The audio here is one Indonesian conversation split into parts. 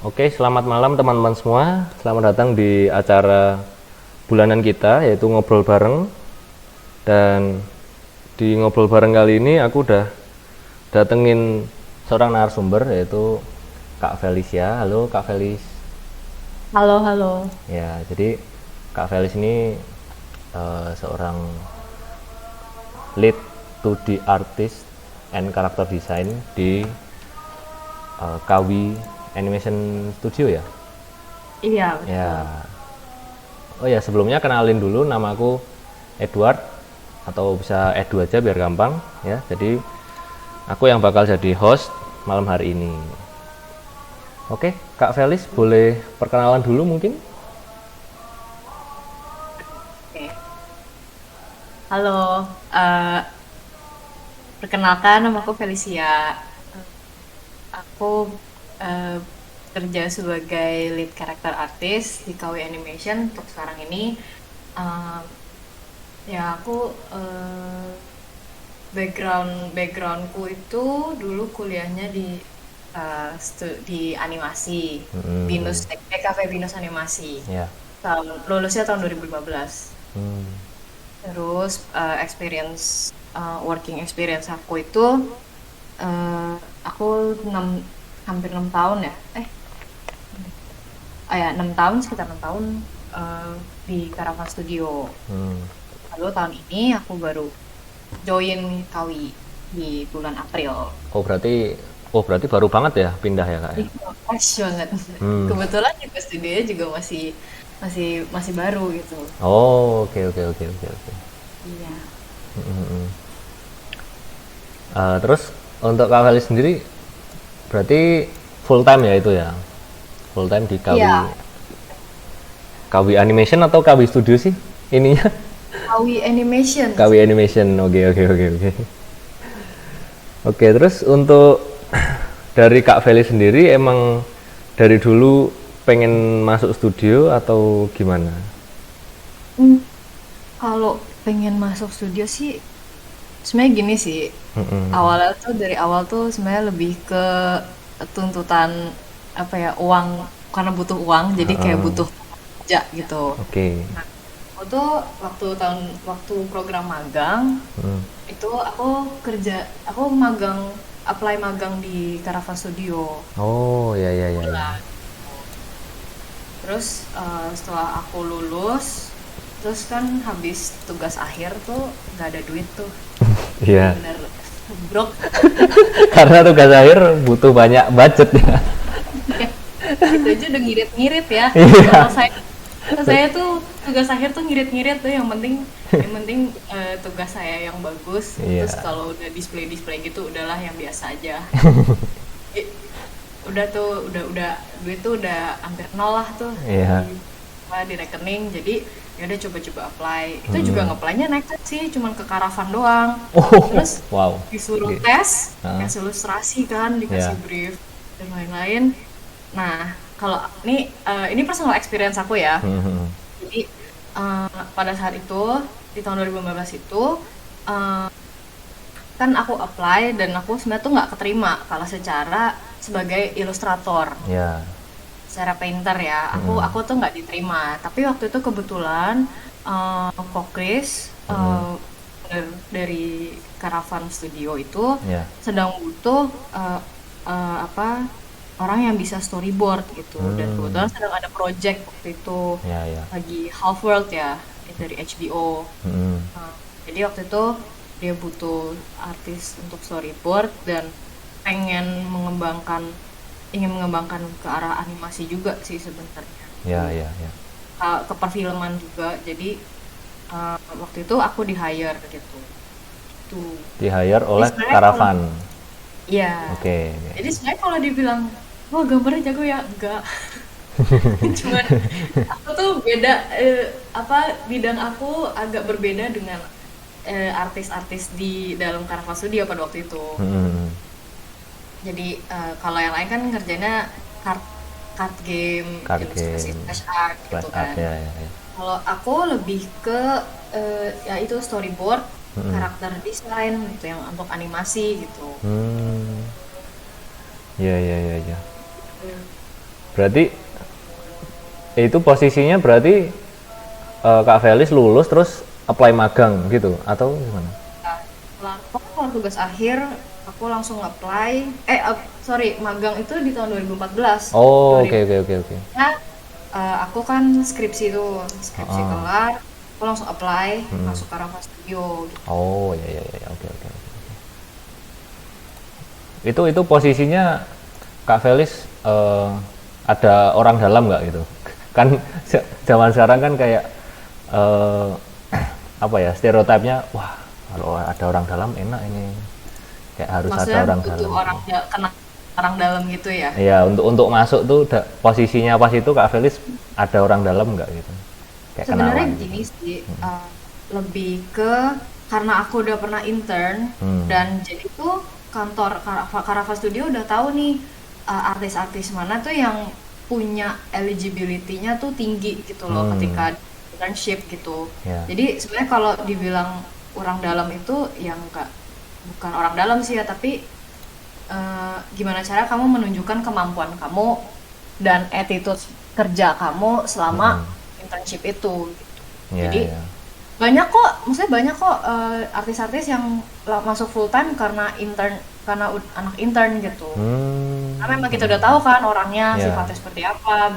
Oke, selamat malam teman-teman semua. Selamat datang di acara bulanan kita, yaitu Ngobrol Bareng. Dan di Ngobrol Bareng kali ini aku udah datengin seorang narasumber, yaitu Kak Felicia. Halo Kak Felis. Halo, halo. Ya, jadi Kak Felis ini seorang lead 2D artist and character design di Kawi Animation Studio ya? Iya, betul. Ya. Oh ya, sebelumnya kenalin dulu, nama aku Edward, atau bisa Edu aja biar gampang ya. Jadi aku yang bakal jadi host malam hari ini. Oke, Kak Felis boleh perkenalan dulu mungkin? Oke. Halo, eh, perkenalkan nama aku Felicia. Aku eh, kerja sebagai lead character artist di KW Animation untuk sekarang ini. Eh, ya, aku backgroundku itu dulu kuliahnya di animasi, Binus TKV Binus Animasi. Ya. Lulusnya tahun 2015. Hmm. Terus working experience aku itu aku hampir 6 tahun ya. 6 tahun, sekitar 6 tahun di Caravan Studio. Hmm. Lalu tahun ini aku baru join Kawi di bulan April. Oh berarti baru banget ya pindah ya Kak ya? Fresh banget. Hmm. Kebetulan juga studionya juga masih masih masih baru gitu. Oh, oke. Iya. Terus untuk Kak Felis sendiri berarti full time ya itu ya? Full time di Iya, Kawi Animation atau Kawi Studio sih ininya? Kawi Animation Kawi sih. Animation. Oke. Oke, terus untuk dari Kak Feli sendiri emang dari dulu pengen masuk studio atau gimana? Hmm, Kalau pengen masuk studio sih, sebenarnya gini sih. Awalnya tuh dari awal tuh sebenarnya lebih ke tuntutan apa ya, uang, karena butuh uang, jadi kayak butuh kerja gitu. Oke. Nah, aku tuh waktu program magang itu aku apply magang di Caravan Studio. Oh, ya. Terus setelah aku lulus, terus kan habis tugas akhir tuh nggak ada duit tuh, Iya. bener-bener broke. Karena tugas akhir butuh banyak budget ya. Itu aja udah ngirit-ngirit ya. Iya. Kalau saya tuh tugas akhir tuh ngirit-ngirit tuh, yang penting tugas saya yang bagus. Terus Iya. kalau udah display-display gitu udahlah yang biasa aja. I- udah tuh udah duit tuh udah hampir nol lah tuh Iya. di rekening. Jadi ya udah coba-coba apply. Itu juga nge-apply-nya nekat sih, cuman ke Karavan doang. Oh, Terus wow. disuruh Oke. tes, Ah, dikasih ilustrasi kan, ya. dikasih brief dan lain-lain. Nah, kalau ini personal experience aku ya. Jadi pada saat itu di tahun 2015 itu eh, kan aku apply dan aku sebenarnya tuh nggak keterima kalau secara sebagai ilustrator, Ya. secara painter ya. Aku tuh nggak diterima. Tapi waktu itu kebetulan Kokris dari Caravan Studio itu Ya. sedang butuh apa, orang yang bisa storyboard gitu, dan kebetulan sedang ada project waktu itu Ya. lagi Half World ya, dari HBO. Nah, jadi waktu itu dia butuh artis untuk storyboard dan ingin mengembangkan ke arah animasi juga sih sebenarnya. Jadi Ya. ke perfilman juga. Jadi waktu itu aku di hire gitu. Tuh. Di hire Jadi oleh sebenarnya kalau Karavan. Iya. Oke. Jadi sebenarnya kalau dibilang, wah gambarnya jago ya, enggak. Cuman aku tuh beda, bidang aku agak berbeda dengan artis-artis di dalam Caravan Studio pada waktu itu. Jadi kalau yang lain kan ngerjainnya card card game, Card ilustrasi game, flash art gitu flash art kan. ya. Kalau aku lebih ke ya itu storyboard, karakter desain gitu yang untuk animasi gitu. Hmm. Ya. Hmm. Berarti itu posisinya berarti Kak Felis lulus terus apply magang gitu atau gimana? Nah, kalau tugas akhir aku langsung apply. Sorry, magang itu di tahun 2014. Oh, oke 2000 oke oke oke. Nah, aku kan skripsi kelar, aku langsung apply masuk Karava Studio gitu. Oh, ya ya ya, oke oke. Itu posisinya Kak Felis ada orang dalam nggak gitu? Kan zaman sekarang kan kayak eh, apa ya, stereotipnya, wah kalau ada orang dalam enak ini, kayak harus ada Maksudnya orang butuh dalam. kenal orang dalam gitu ya. Iya, untuk masuk tuh posisinya pas itu Kak Felis ada orang dalam nggak gitu? Kayak Sebenarnya kenalan gitu. gini sih, lebih ke karena aku udah pernah intern dan jadi tuh kantor Karava Studio udah tahu nih artis-artis mana tuh yang punya eligibility-nya tuh tinggi gitu loh ketika internship gitu. Ya. Jadi sebenarnya kalau dibilang orang dalam itu yang enggak, bukan orang dalam sih ya, tapi gimana cara kamu menunjukkan kemampuan kamu dan attitude kerja kamu selama internship itu gitu. Ya, Jadi ya. banyak kok, maksudnya banyak kok artis-artis yang masuk full time karena anak intern gitu. Karena memang kita udah tahu kan orangnya Ya. sifatnya seperti apa,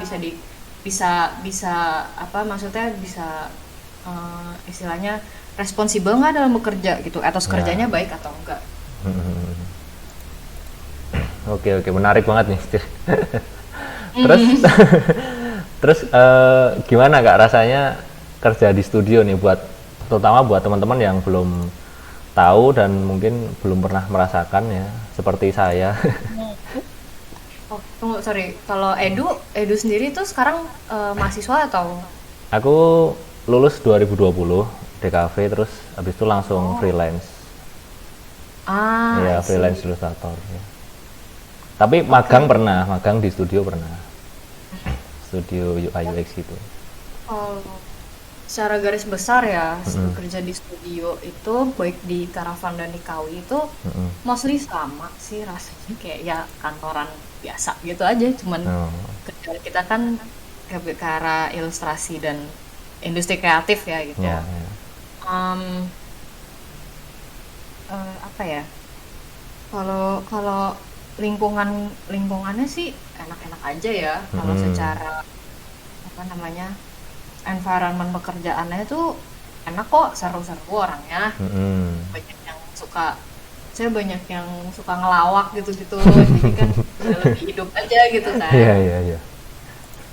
bisa apa maksudnya bisa istilahnya responsibel nggak dalam bekerja gitu, etos kerjanya baik atau enggak. Oke oke, menarik banget nih. Terus terus gimana Kak rasanya kerja di studio nih, terutama buat teman-teman yang belum tahu dan mungkin belum pernah merasakan ya seperti saya. Oh, tunggu, sorry. Kalau Edu sendiri tuh sekarang mahasiswa atau? Aku lulus 2020 DKV, terus habis itu langsung freelance. Ya, I see. freelance ilustrator ya. Tapi magang di studio pernah. Studio UI UX gitu. Kalau secara garis besar ya, bekerja di studio itu baik di Karavan dan di Kawi itu mostly sama sih rasanya, kayak ya kantoran biasa gitu aja. Cuman kerjaan kita kan ke arah ilustrasi dan industri kreatif ya gitu. Ya, ya. Em, apa ya? Kalau lingkungannya sih enak-enak aja ya. Kalau secara apa namanya environment pekerjaannya itu enak kok, seru-seru orangnya. Banyak yang suka, saya banyak yang suka ngelawak gitu-gitu. Jadi kan ya lebih hidup aja gitu kan. Iya iya iya.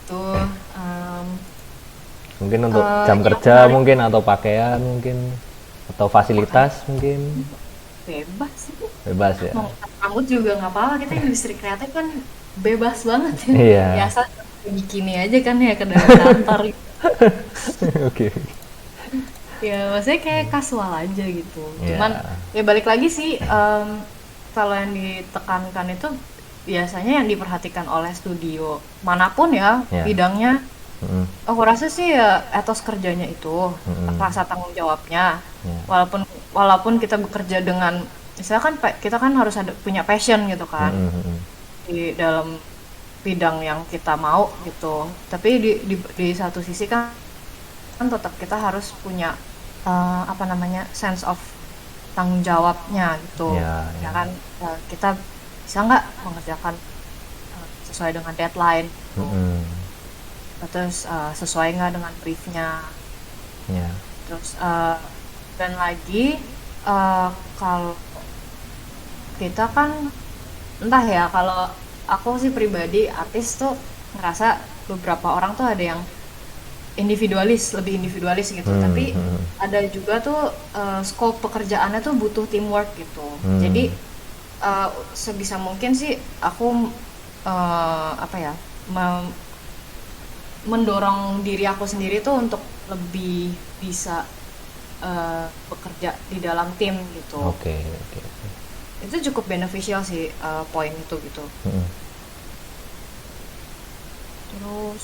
Tuh Mungkin untuk jam yang kerja menarik, mungkin, atau pakaian mungkin, atau fasilitas mungkin bebas sih. bebas ya. Mau ngecat rambut juga nggak apa-apa, kita industri kreatif kan bebas banget ya. Iya. Biasa bikini aja kan ya ke dalam kantor gitu. Oke. Ya maksudnya kayak kasual aja gitu. Iya. Cuman ya balik lagi sih, kalau yang ditekankan itu biasanya yang diperhatikan oleh studio manapun ya Iya. bidangnya. Aku rasa sih ya etos kerjanya itu, rasa tanggung jawabnya. Iya. Walaupun kita bekerja dengan, misalkan kita kan harus ada punya passion gitu kan di dalam bidang yang kita mau gitu. Tapi di satu sisi kan tetap kita harus punya apa namanya sense of tanggung jawabnya gitu. Iya, Ya iya. kan, kita bisa nggak mengerjakan sesuai dengan deadline gitu. Terus sesuai nggak dengan briefnya. Ya. Terus dan lagi kalau kita kan entah ya, kalau aku sih pribadi artis tuh ngerasa beberapa orang tuh ada yang lebih individualis gitu, tapi ada juga tuh scope pekerjaannya tuh butuh teamwork gitu. Jadi sebisa mungkin sih aku apa ya, mendorong diri aku sendiri tuh untuk lebih bisa bekerja di dalam tim gitu. Oke oke. Itu cukup beneficial sih, poin itu gitu. Terus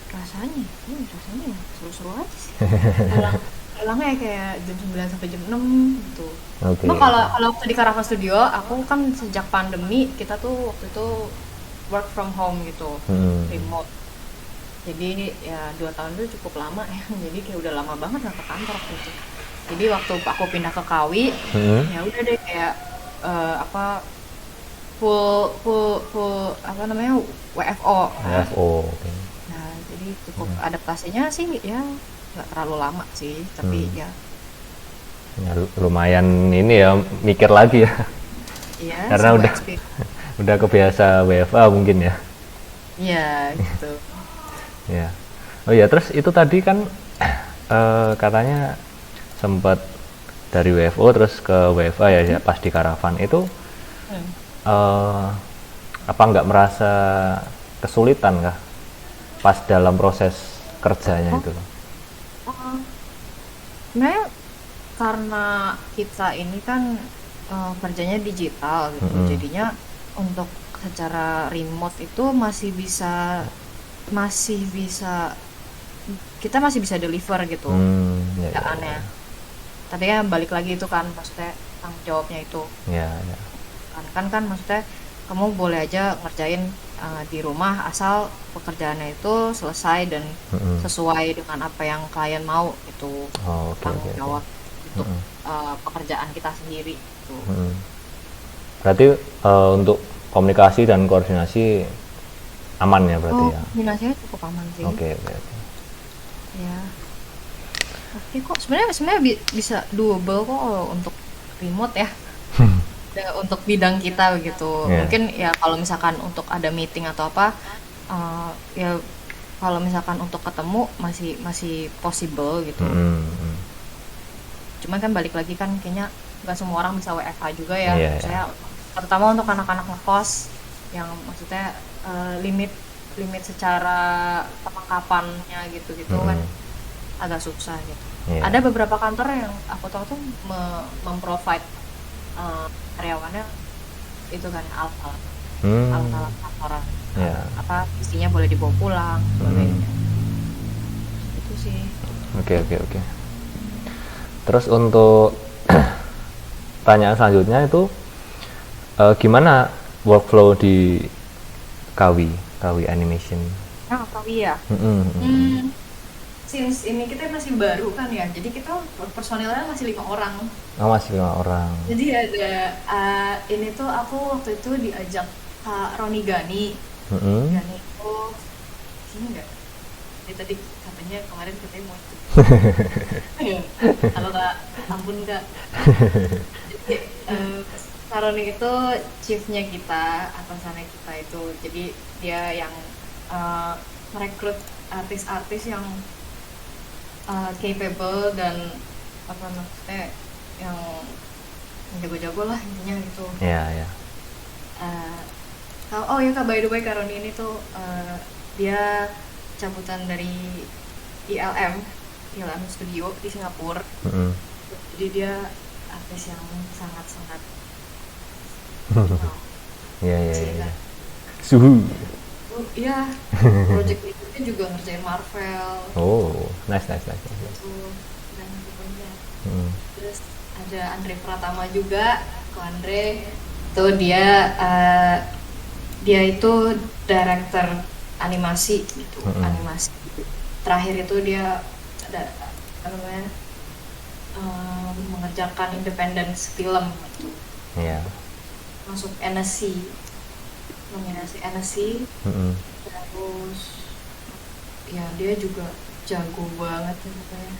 rasanya ya seru-seru aja sih. Pulangnya kayak jam 9 sampai jam 6 gitu. Oke. Cuma kalau waktu di Karavan Studio, aku kan sejak pandemi kita tuh waktu itu work from home gitu, Hmm. remote. Jadi ya 2 tahun itu cukup lama ya. Jadi kayak udah lama banget nggak ke kantor waktu itu. Jadi waktu aku pindah ke Kawi, Hmm. ya udah deh kayak apa full full full apa namanya WFO kan. WFO. Oke. Nah jadi cukup adaptasinya sih ya nggak terlalu lama sih, tapi Hmm. ya Ya, lumayan ini ya mikir lagi ya. iya Karena sebuah udah experience. udah kebiasa WFA mungkin ya. Iya gitu. Ya. Oh ya, terus itu tadi kan katanya sempat dari WFO terus ke WFA ya, ya pas di karavan itu Hmm. eh, apa nggak merasa kesulitan kah pas dalam proses kerjanya Oh, itu? oh. Sebenarnya karena kita ini kan kerjanya digital gitu, Mm-mm. jadinya untuk secara remote itu masih bisa kita masih bisa deliver gitu Ya, ya, kerjaannya. Tapi kan balik lagi itu kan maksudnya tanggung jawabnya itu ya, ya. kan maksudnya kamu boleh aja ngerjain di rumah asal pekerjaannya itu selesai dan Mm-mm. sesuai dengan apa yang klien mau itu Oh, oke, oke, tanggung oke. jawab untuk Mm-mm. pekerjaan kita sendiri gitu. Mm-mm. Berarti untuk komunikasi dan koordinasi aman ya berarti Oh, ya. kombinasinya cukup aman sih. Oke, oke, oke. Ya, oke kok. Sebenarnya bisa doable kok untuk remote ya. Untuk bidang kita begitu. Ya. Mungkin ya kalau misalkan untuk ada meeting atau apa, ya kalau misalkan untuk ketemu masih masih possible gitu. Mm-mm, mm. Cuman kan balik lagi kan kayaknya nggak semua orang bisa WFH juga ya. Iya, ya. Saya terutama untuk anak-anak ngekos yang maksudnya limit limit secara perlengkapannya gitu-gitu kan Mm-mm. agak susah gitu. Iya. Ada beberapa kantor yang aku tahu tuh memprovide karyawannya itu kan alat-alat Hmm, alat-alat kantoran. ya. Apa isinya boleh dibawa pulang, boleh Mm. itu sih. Oke, oke, oke. Terus untuk pertanyaan selanjutnya itu gimana workflow di Kawi Animation? Nah, Kawi ya. Mm-mm, mm-mm. Since ini kita masih baru kan ya, jadi kita personilnya masih 5 orang. Oh, masih 5 orang. Jadi ada ini tuh aku waktu itu diajak Kak Roni Gani. Mm-mm. Gani itu sini nggak? Dia tadi katanya kemarin katanya mau ikut. Kalau nggak, ampun Kak. Jadi Kak Roni itu chiefnya kita, atasannya kita itu. Jadi dia yang merekrut artis-artis yang capable dan apa maksudnya yang jago-jago lah intinya gitu. Ya, ya. Eh, oh ya Kak, by the way Kak Roni ini tuh dia cabutan dari ILM Studio di Singapura. Mm-mm. Jadi dia artis yang sangat-sangat Ya, ya, sih ya, ya. Kak. Suhu. Iya, project itu juga ngerjain Marvel Oh, nice, nice, nice, nice. gitu dan pokoknya. Mm. Terus ada Andre Pratama juga, Ko Andre itu dia itu director animasi gitu, Mm-mm. animasi. Terakhir itu dia ada apa namanya mengerjakan independence film gitu, Ya. masuk NSC, nominasi NSC. Mm-mm. Terus ya dia juga jago banget ya pokoknya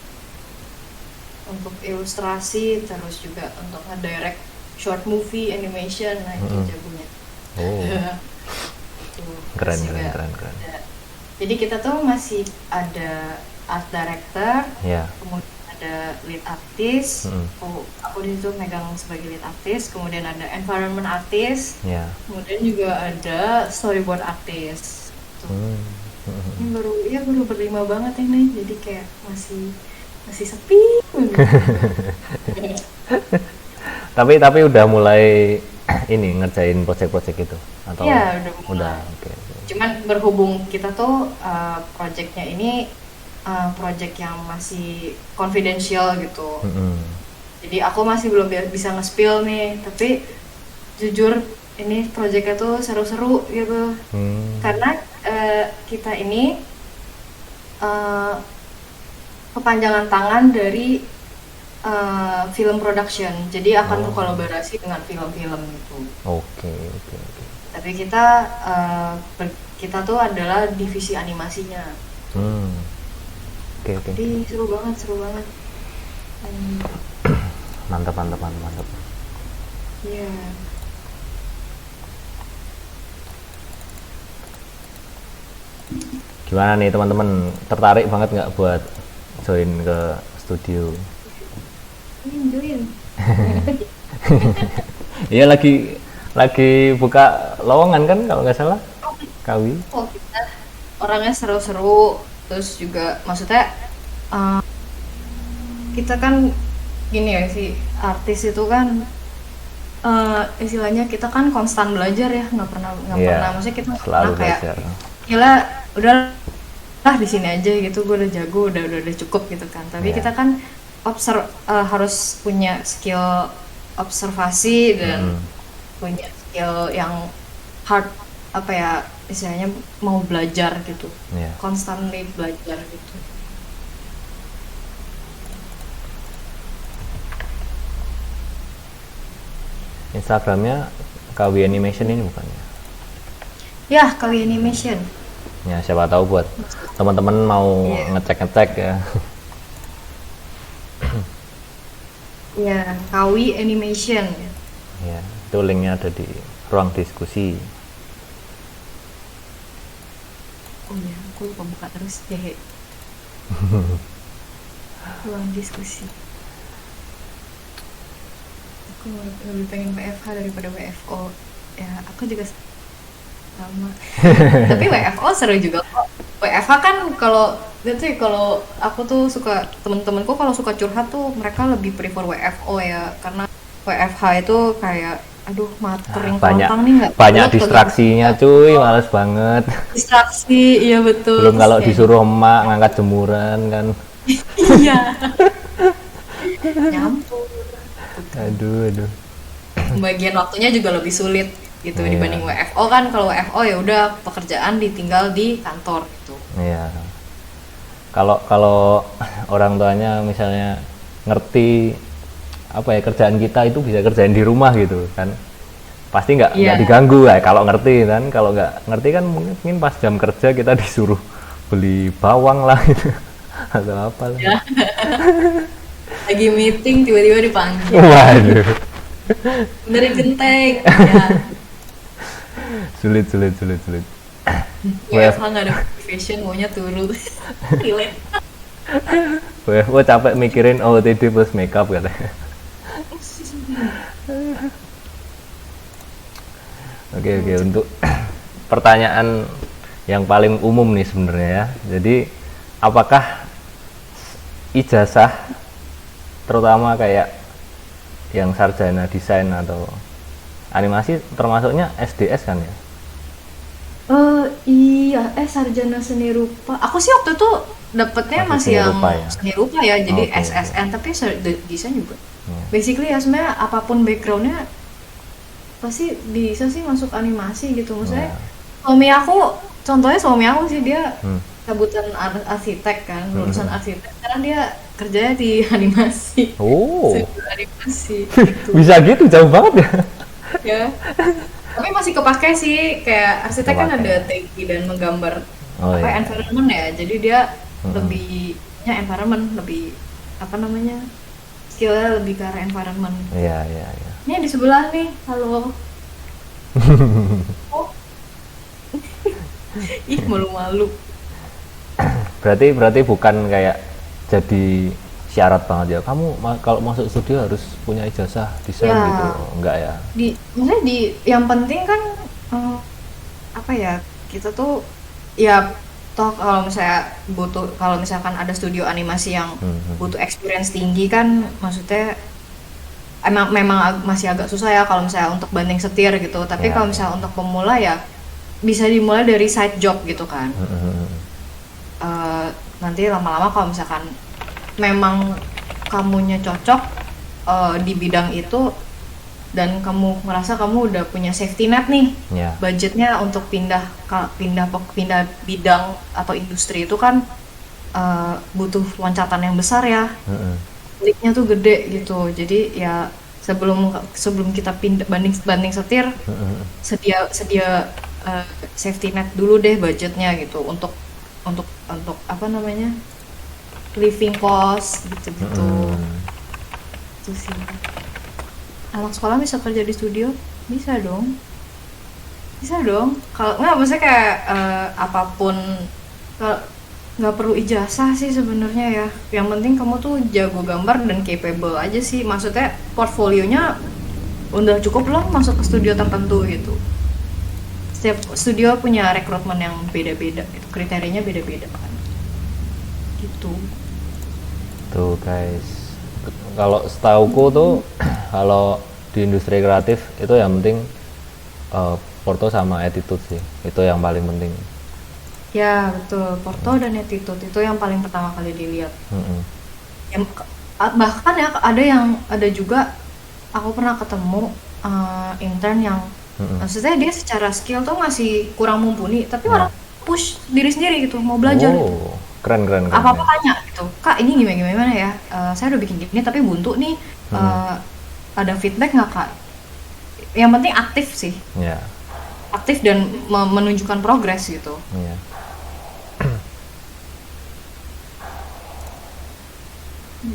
untuk ilustrasi, terus juga untuk ngedirect short movie animation, nah itu Mm-mm. jagonya. Oh, Tuh, keren, terus keren, juga keren, keren. jadi kita tuh masih ada art director, Ya. kemudian ada lead artist. Mm-mm. Aku di situ megang sebagai lead artist, kemudian ada environment artist, Ya. kemudian juga ada storyboard artist. Tuh. Mm. Ini Mm-mm. baru berlima banget ini, jadi kayak masih masih sepi banget. Tapi udah mulai ini ngerjain project-project itu atau Iya, udah udah? mulai. Oke, oke. Cuman berhubung kita tuh projectnya ini project yang masih confidential gitu. Mm-mm. Jadi aku masih belum bisa nge-spill nih, tapi jujur ini proyeknya tuh seru-seru gitu. Hmm. Karena kita ini eh, kepanjangan tangan dari film production. Jadi akan Oh, berkolaborasi dengan film-film gitu. oke, oke, oke. Tapi kita tuh adalah divisi animasinya. Hmm, oke, oke, Jadi oke. seru banget, seru banget. Hmm, Mantap, mantap, mantap, mantap. Iya. Gimana nih teman-teman, tertarik banget nggak buat join ke studio? Join. Iya, lagi buka lowongan kan kalau nggak salah, Kawi. Oh, kita orangnya seru-seru, terus juga maksudnya eh, kita kan gini ya sih, artis itu kan istilahnya kita kan konstan belajar ya, nggak pernah, Iya, maksudnya kita nggak selalu pernah kayak belajar. gila udah lah di sini aja gitu, gue udah jago, udah cukup gitu kan. Tapi Iya. kita kan harus punya skill observasi dan Mm-mm. punya skill yang hard, apa ya istilahnya, mau belajar gitu, Iya. constantly belajar gitu. Instagramnya Kawi Animation ini bukannya? Ya, kali animation. Ya, siapa tahu buat teman-teman mau Iya. ngecek-ngecek ya. Ya, Kawi Animation. Ya, itu linknya ada di ruang diskusi. Oh ya, aku lupa buka terus deh. Ruang diskusi. Aku lebih pengen WFH daripada WFO. Ya, aku juga sama. Tapi WFO seru juga kok. WFH kan kalau gitu ya, kalau aku tuh suka, temen-temenku kalau suka curhat tuh mereka lebih prefer WFO ya, karena WFH itu kayak aduh kering Banyak kelontang nih, nggak banyak buat distraksinya cuy, males banget. distraksi, iya betul. Belum Terus kalau kayak disuruh emak ngangkat jemuran kan. iya, nyampur tuh kan. Aduh, aduh. Pembagian waktunya juga lebih sulit gitu Iya, dibanding WFO kan. Kalau WFO ya udah pekerjaan ditinggal di kantor gitu. iya. Kalau kalau orang tuanya misalnya ngerti apa ya kerjaan kita itu bisa kerjain di rumah gitu kan, pasti nggak Iya, diganggu ya kalau ngerti kan. Kalau nggak ngerti kan mungkin pas jam kerja kita disuruh beli bawang lah gitu atau apa lah. ya. Lagi meeting tiba-tiba dipanggil. Waduh, Benerin genteng. Ya, sulit, sulit, sulit, sulit. WF, WFH nggak ada motivation, maunya turu. Relate. WFO capek mikirin OOTD plus makeup katanya. Oke, oke, untuk pertanyaan yang paling umum nih sebenarnya ya. Jadi apakah ijazah terutama kayak yang sarjana desain atau animasi termasuknya SDS kan ya? Iya, sarjana seni rupa. Aku sih waktu itu dapetnya Masih masih seni yang rupa ya? seni rupa ya, jadi Oke, oke. SSN, tapi desain juga. Ya. Basically ya sebenarnya apapun backgroundnya pasti bisa sih masuk animasi gitu. Maksudnya Ya. suami aku sih dia Hmm. cabutan arsitek kan, lulusan Hmm. arsitek. Sekarang dia kerjanya di animasi, Oh, studio animasi gitu. bisa gitu jauh banget ya? Ya. Tapi masih kepake sih, kayak arsitek kan Kepake. ada teknik dan menggambar Oh apa ya. environment ya. Jadi dia Mm-mm. lebihnya environment, lebih apa namanya? Skillnya lebih ke arah environment. Iya, iya, iya. Ini di sebelah nih, halo. Oh, ih malu-malu. Berarti bukan kayak jadi syarat banget ya. Kamu kalau masuk studio harus punya ijazah desain gitu. Ya, Enggak ya? maksudnya yang penting kan eh, apa ya? Kita tuh ya toh kalau misalkan ada studio animasi yang Hmm. butuh experience tinggi kan, maksudnya memang masih agak susah ya kalau misalnya untuk banding setir gitu. Tapi Ya, kalau ya. misalnya untuk pemula ya bisa dimulai dari side job gitu kan. Hmm. Eh, Nanti lama-lama kalau misalkan memang kamunya cocok di bidang itu, dan kamu merasa kamu udah punya safety net nih, Ya. budgetnya untuk pindah bidang atau industri itu kan butuh loncatan yang besar ya, Mm-mm. kliknya tuh gede gitu. Jadi ya sebelum sebelum kita pindah banding banding setir, Mm-mm. sedia sedia eh, safety net dulu deh budgetnya gitu untuk apa namanya, living cost gitu-gitu. Mm-mm. Itu sih. Anak sekolah bisa kerja di studio? Bisa dong. Bisa dong. Kalau nggak maksudnya kayak apapun, kalau nggak perlu ijazah sih sebenarnya ya. Yang penting kamu tuh jago gambar dan capable aja sih. Maksudnya portfolionya udah cukup loh masuk ke studio tertentu gitu. Setiap studio punya rekrutmen yang beda-beda gitu. Kriterianya beda-beda kan. Gitu. Tuh guys, kalau setauku tuh kalau di industri kreatif itu yang penting porto sama attitude sih, itu yang paling penting. Ya, betul. Porto dan attitude itu yang paling pertama kali dilihat. Mm-mm. Bahkan ya ada juga aku pernah ketemu intern yang Mm-mm. maksudnya dia secara skill tuh masih kurang mumpuni, tapi Ya. orang push diri sendiri gitu, mau belajar gitu. Oh, keren keren keren Apa-apa ya. tanya gitu, Kak ini gimana gimana ya. Saya udah bikin gini tapi buntu nih. Mm-mm. Eh, ada feedback nggak Kak? Yang penting aktif sih, Ya, aktif dan menunjukkan progres gitu. ya.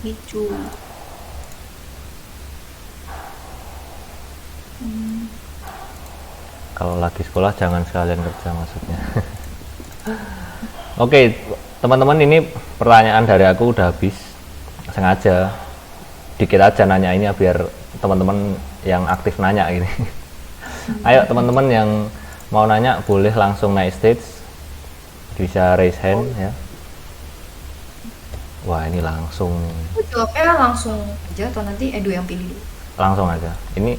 Gitu. Kalau lagi sekolah jangan sekalian kerja maksudnya. Oke, teman-teman, ini pertanyaan dari aku udah habis. Sengaja dikit aja nanya ini ya biar teman-teman yang aktif nanya gini. Ayo teman-teman yang mau nanya boleh langsung naik stage, bisa raise hand ya. Wah ini langsung Aku jawabnya langsung aja atau nanti Edu yang pilih dulu? langsung aja. Ini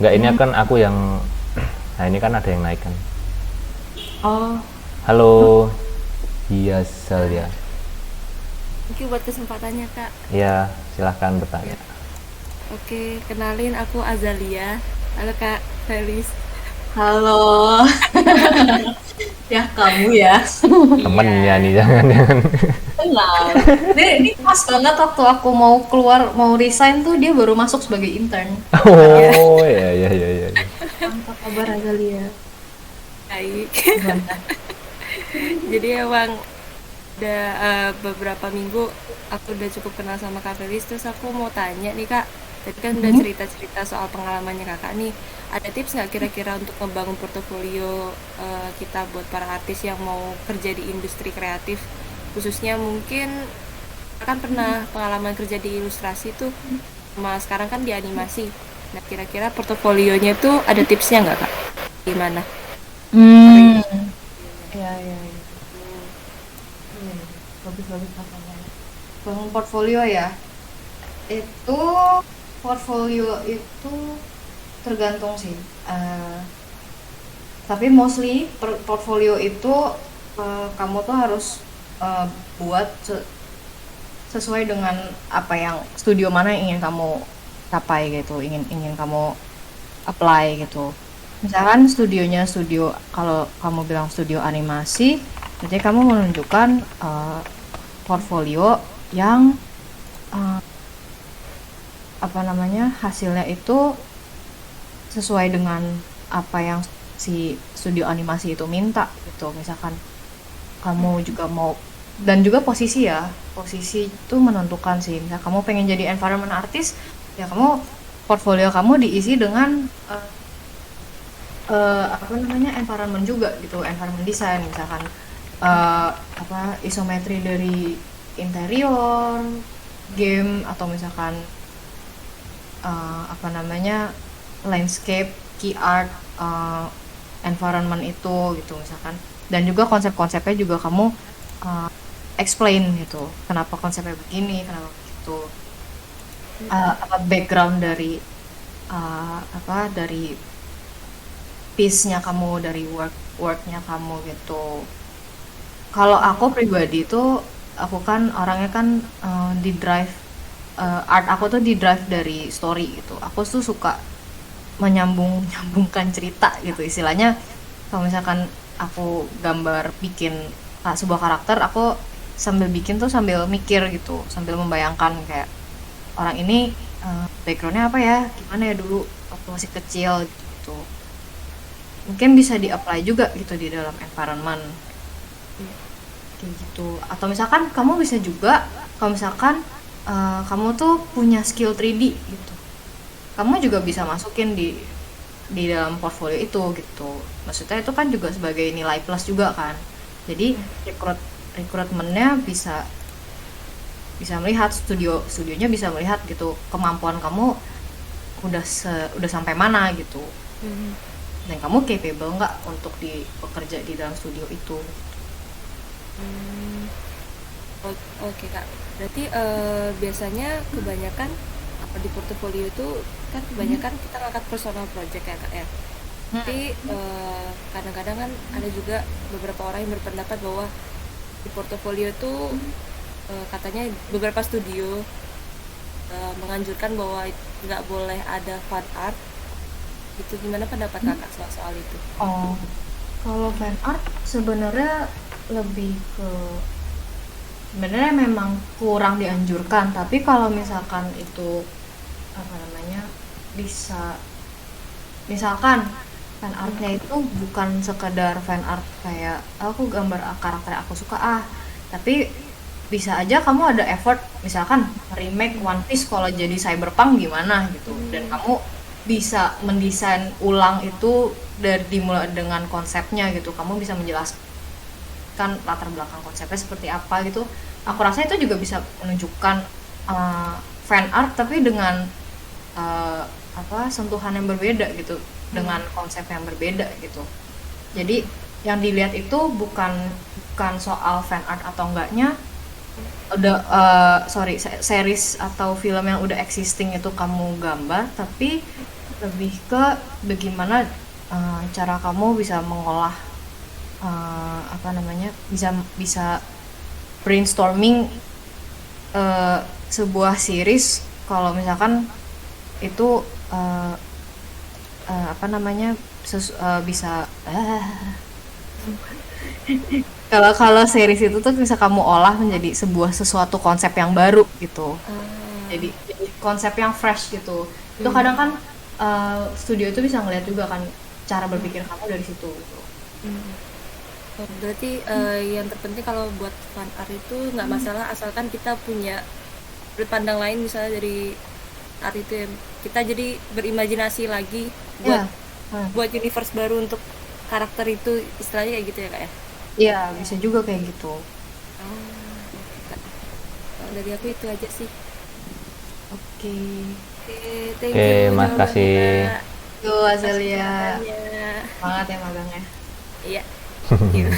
nggak, ini akan aku yang nah ini kan ada yang naik kan. Oh, Halo, iya Salia. Thank you buat kesempatannya Kak. Iya, silahkan bertanya. Oke, kenalin aku Azalia. Halo Kak Felis. halo. Ya kamu ya. Temennya nih, jangan. Kenal. Ini pas banget waktu aku mau keluar, mau resign tuh dia baru masuk sebagai intern. Oh ya ya ya ya. Apa kabar Azalia? Baik. Gimana? Jadi emang udah beberapa minggu aku udah cukup kenal sama Kak Felis. Terus aku mau tanya nih Kak. Tadi kan udah cerita-cerita soal pengalamannya Kakak nih. Ada tips nggak kira-kira untuk membangun portofolio kita buat para artis yang mau kerja di industri kreatif? Khususnya mungkin kan pernah pengalaman kerja di ilustrasi tuh, sama sekarang kan di animasi. Nah kira-kira portofolionya tuh ada tipsnya nggak Kak? Gimana? Hmm. Ya ya ya. Iya, bagus bagus pertanyaannya. Bangun portfolio ya. Itu portfolio itu tergantung sih. Tapi mostly portfolio itu kamu tuh harus eh, buat sesuai dengan apa yang studio mana yang ingin kamu capai gitu, ingin ingin kamu apply gitu. Misalkan studionya studio, kalau kamu bilang studio animasi, berarti kamu menunjukkan portfolio yang eh, apa namanya, hasilnya itu sesuai dengan apa yang si studio animasi itu minta gitu. Misalkan kamu juga mau, dan juga posisi ya, posisi itu menentukan sih. Misal kamu pengen jadi environment artist, ya kamu portfolio kamu diisi dengan apa namanya, environment juga gitu, environment design. Misalkan apa, isometri dari interior game, atau misalkan apa namanya, landscape, key art, environment itu gitu misalkan. Dan juga konsep-konsepnya juga kamu explain gitu, kenapa konsepnya begini, kenapa begitu, apa background dari apa, dari piece-nya kamu, dari worknya kamu gitu. Kalau aku pribadi tuh, aku kan orangnya kan di drive, art aku tuh di drive dari story gitu. Aku tuh suka menyambungkan cerita gitu istilahnya. Kalau misalkan aku gambar bikin sebuah karakter, aku sambil bikin tuh sambil mikir gitu, sambil membayangkan kayak orang ini backgroundnya apa ya, gimana ya dulu waktu masih kecil gitu. Mungkin bisa di-apply juga gitu di dalam environment kayak gitu. Atau misalkan kamu bisa juga, kalau misalkan kamu tuh punya skill 3D gitu, kamu juga bisa masukin di dalam portfolio itu gitu. Maksudnya itu kan juga sebagai nilai plus juga kan. Jadi rekrutmennya bisa bisa melihat studionya bisa melihat gitu kemampuan kamu udah sampai mana gitu, dan kamu capable nggak untuk bekerja di dalam studio itu. Hmm, oke Kak. Berarti biasanya kebanyakan apa di portofolio itu kan kebanyakan kita ngangkat personal project ya Kak ya. Tapi kadang-kadang kan ada juga beberapa orang yang berpendapat bahwa di portofolio itu katanya beberapa studio menganjurkan bahwa nggak boleh ada fan art. Itu gimana pendapat Kakak soal itu? Oh, kalau fan art sebenarnya lebih ke sebenarnya memang kurang dianjurkan, tapi kalau misalkan itu apa namanya bisa, misalkan fan artnya itu bukan sekedar fan art kayak aku gambar karakter yang aku suka tapi bisa aja kamu ada effort misalkan remake One Piece kalau jadi cyberpunk gimana gitu, dan kamu bisa mendesain ulang itu dari dimulai dengan konsepnya gitu, kamu bisa menjelaskan latar belakang konsepnya seperti apa gitu. Aku rasa itu juga bisa menunjukkan fan art tapi dengan sentuhan yang berbeda gitu, dengan konsep yang berbeda gitu. Jadi yang dilihat itu bukan soal fan art atau enggaknya, udah series atau film yang udah existing itu kamu gambar, tapi lebih ke bagaimana cara kamu bisa mengolah bisa brainstorming sebuah series. Kalau misalkan itu bisa kalau series itu tuh bisa kamu olah menjadi sesuatu konsep yang baru gitu. Jadi konsep yang fresh gitu. Itu kadang kan studio itu bisa ngeliat juga kan cara berpikir kamu dari situ gitu. Berarti yang terpenting kalau buat fan art itu nggak masalah asalkan kita punya sudut pandang lain, misalnya dari art itu ya, kita jadi berimajinasi lagi buat universe baru untuk karakter itu, istilahnya kayak gitu ya Kak ya? Iya, bisa juga kayak gitu. Dari aku itu aja sih. Oke. Thank Oke, you makasih. Kak. Yo Azelia, Kesempatannya. semangat ya magangnya. Iya. Thank you.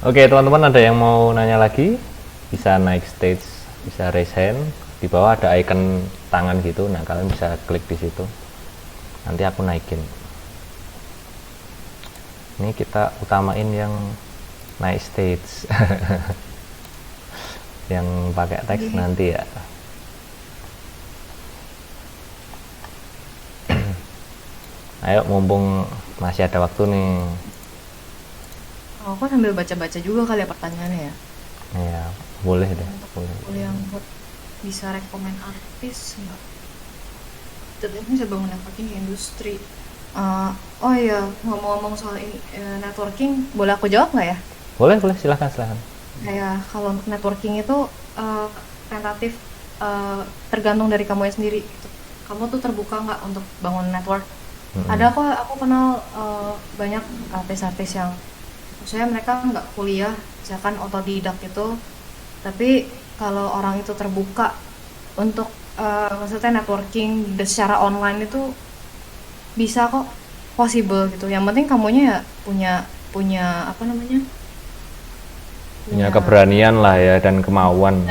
Oke, teman-teman ada yang mau nanya lagi? Bisa naik stage, bisa raise hand. Di bawah ada icon tangan gitu. Nah, kalian bisa klik di situ. Nanti aku naikin. Ini kita utamain yang naik stage. Yang pakai teks nanti ya. Ayo, mumpung masih ada waktu nih. Aku sambil baca-baca juga kali ya pertanyaannya ya. Ya, boleh deh. Boleh. Yang buat bisa rekomen artis nggak? Ternyata bisa bangun networking di industri. Oh iya, ngomong-ngomong soal networking, boleh aku jawab nggak ya? Boleh, silahkan. Kayak kalau untuk networking itu tentatif, tergantung dari kamu sendiri gitu. Kamu tuh terbuka nggak untuk bangun network? Ada kok, aku kenal banyak artis-artis yang maksudnya mereka nggak kuliah, misalkan otodidak gitu, tapi kalau orang itu terbuka untuk maksudnya networking secara online itu bisa kok, possible gitu. Yang penting kamunya ya punya apa namanya, Punya keberanian lah ya, dan kemauan.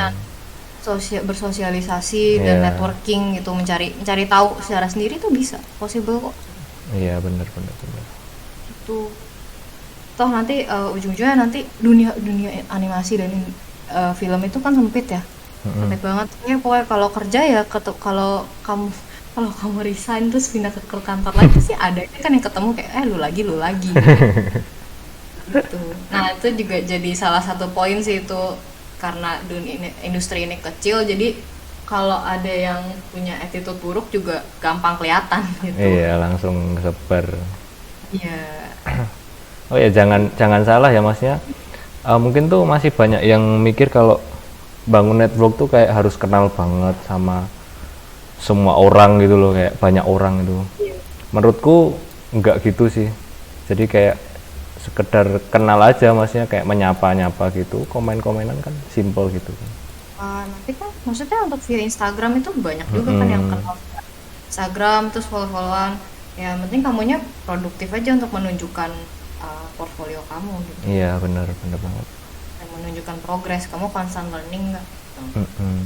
bersosialisasi dan networking gitu, mencari tahu secara sendiri tuh bisa possible kok. Iya, benar. Itu toh nanti ujung-ujungnya nanti dunia animasi dan film itu kan sempit ya. Sempit banget ya, pokoknya kalau kerja ya kalau kamu kalau kamu resign terus pindah ke kantor lagi sih ada kan yang ketemu kayak lu lagi gitu. Nah, itu juga jadi salah satu poin sih itu karena industri ini kecil jadi kalau ada yang punya attitude buruk juga gampang kelihatan gitu. Iya, langsung sebar. Iya. Oh ya, jangan jangan salah ya Masnya. Mungkin tuh masih banyak yang mikir kalau bangun network tuh kayak harus kenal banget sama semua orang gitu loh, kayak banyak orang itu. Iya. Menurutku nggak gitu sih. Jadi kayak sekedar kenal aja, maksudnya kayak menyapa-nyapa gitu, komen-komenan kan simple gitu kan. Nanti kan maksudnya untuk via Instagram itu banyak juga kan yang kenal Instagram terus follow-followan. Ya, yang penting kamunya produktif aja untuk menunjukkan portfolio kamu gitu. Iya, bener bener banget. Dan menunjukkan progres kamu constant learning nggak? Gitu. Mm-mm.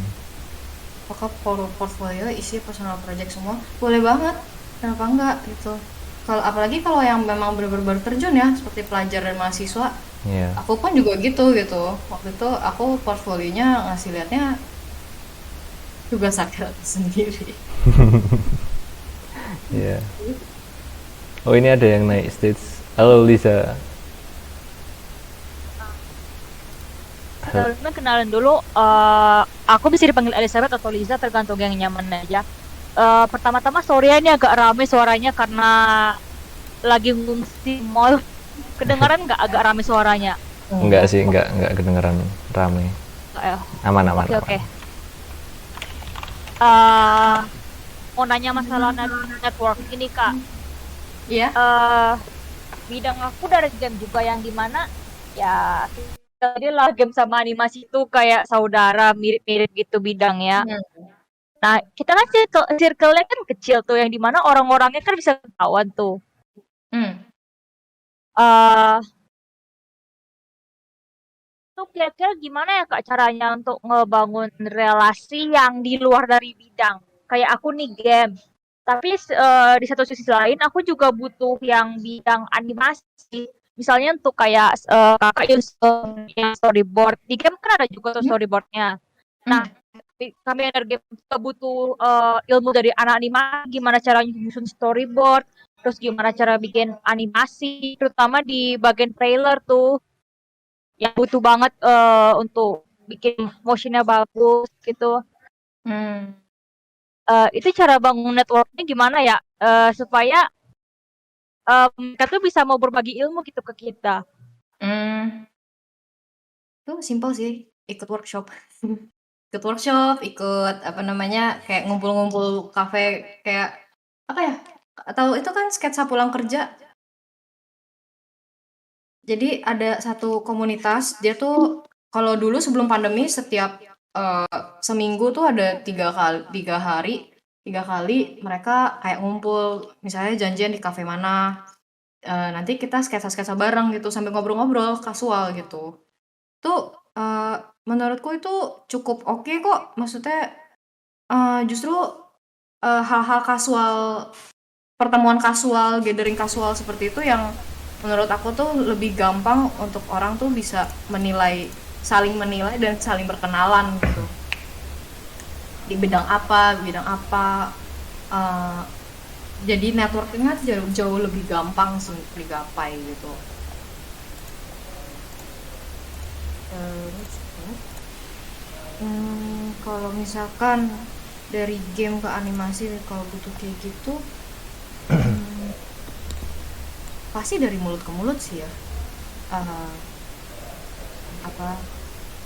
Apakah portfolio isi personal project semua boleh banget, kenapa enggak gitu. Kalau apalagi kalau yang memang benar-benar baru terjun ya seperti pelajar dan mahasiswa, Iya. aku pun juga gitu gitu. Waktu itu aku portfolionya ngasih liatnya tugas akhir aku sendiri. Iya. Oh, ini ada yang naik stage. Halo Lisa. Sebelumnya kenalan dulu, aku bisa dipanggil Elizabeth atau Liza tergantung yang nyaman aja. Pertama-tama sorry ya, ini agak rame suaranya karena lagi ngungsi mall. Kedengaran nggak agak rame suaranya? Enggak sih, enggak kedengeran rame. Eh, Aman aman. Oke oke. Aman. Mau nanya masalah network ini Kak. Iya. Bidang aku dari game juga yang dimana ya tadi lah game sama animasi itu kayak saudara mirip-mirip gitu bidangnya. Nah, kita kan circle-nya kan kecil tuh yang dimana orang-orangnya kan bisa ketahuan tuh. Eh Tuh kira-kira gimana ya Kak caranya untuk ngebangun relasi yang di luar dari bidang? Kayak aku nih game, tapi di satu sisi lain aku juga butuh yang bidang animasi. Misalnya untuk kayak kakak yang storyboard. Di game kan ada juga tuh storyboardnya. Nah, kami energi kita butuh ilmu dari anak animasi, gimana caranya nyusun storyboard, terus gimana cara bikin animasi, terutama di bagian trailer tuh yang butuh banget untuk bikin motionnya bagus gitu. Itu cara bangun networknya gimana ya supaya mereka tuh bisa mau berbagi ilmu gitu ke kita. Itu simple sih, ikut workshop. Ikut workshop, ikut apa namanya kayak ngumpul-ngumpul kafe kayak apa ya? Atau itu kan sketsa pulang kerja. Jadi ada satu komunitas, dia tuh kalau dulu sebelum pandemi setiap seminggu tuh ada tiga kali mereka kayak ngumpul, misalnya janjian di kafe mana, nanti kita sketsa-sketsa bareng gitu sambil ngobrol-ngobrol kasual gitu. Tuh menurutku itu cukup oke kok, maksudnya justru hal-hal kasual, pertemuan kasual, gathering kasual seperti itu yang menurut aku tuh lebih gampang untuk orang tuh bisa saling menilai dan saling berkenalan gitu. Di bidang apa, jadi networkingnya jauh lebih gampang sih digapai gitu. Kalau misalkan dari game ke animasi kalau butuh kayak gitu pasti dari mulut ke mulut sih ya. Apa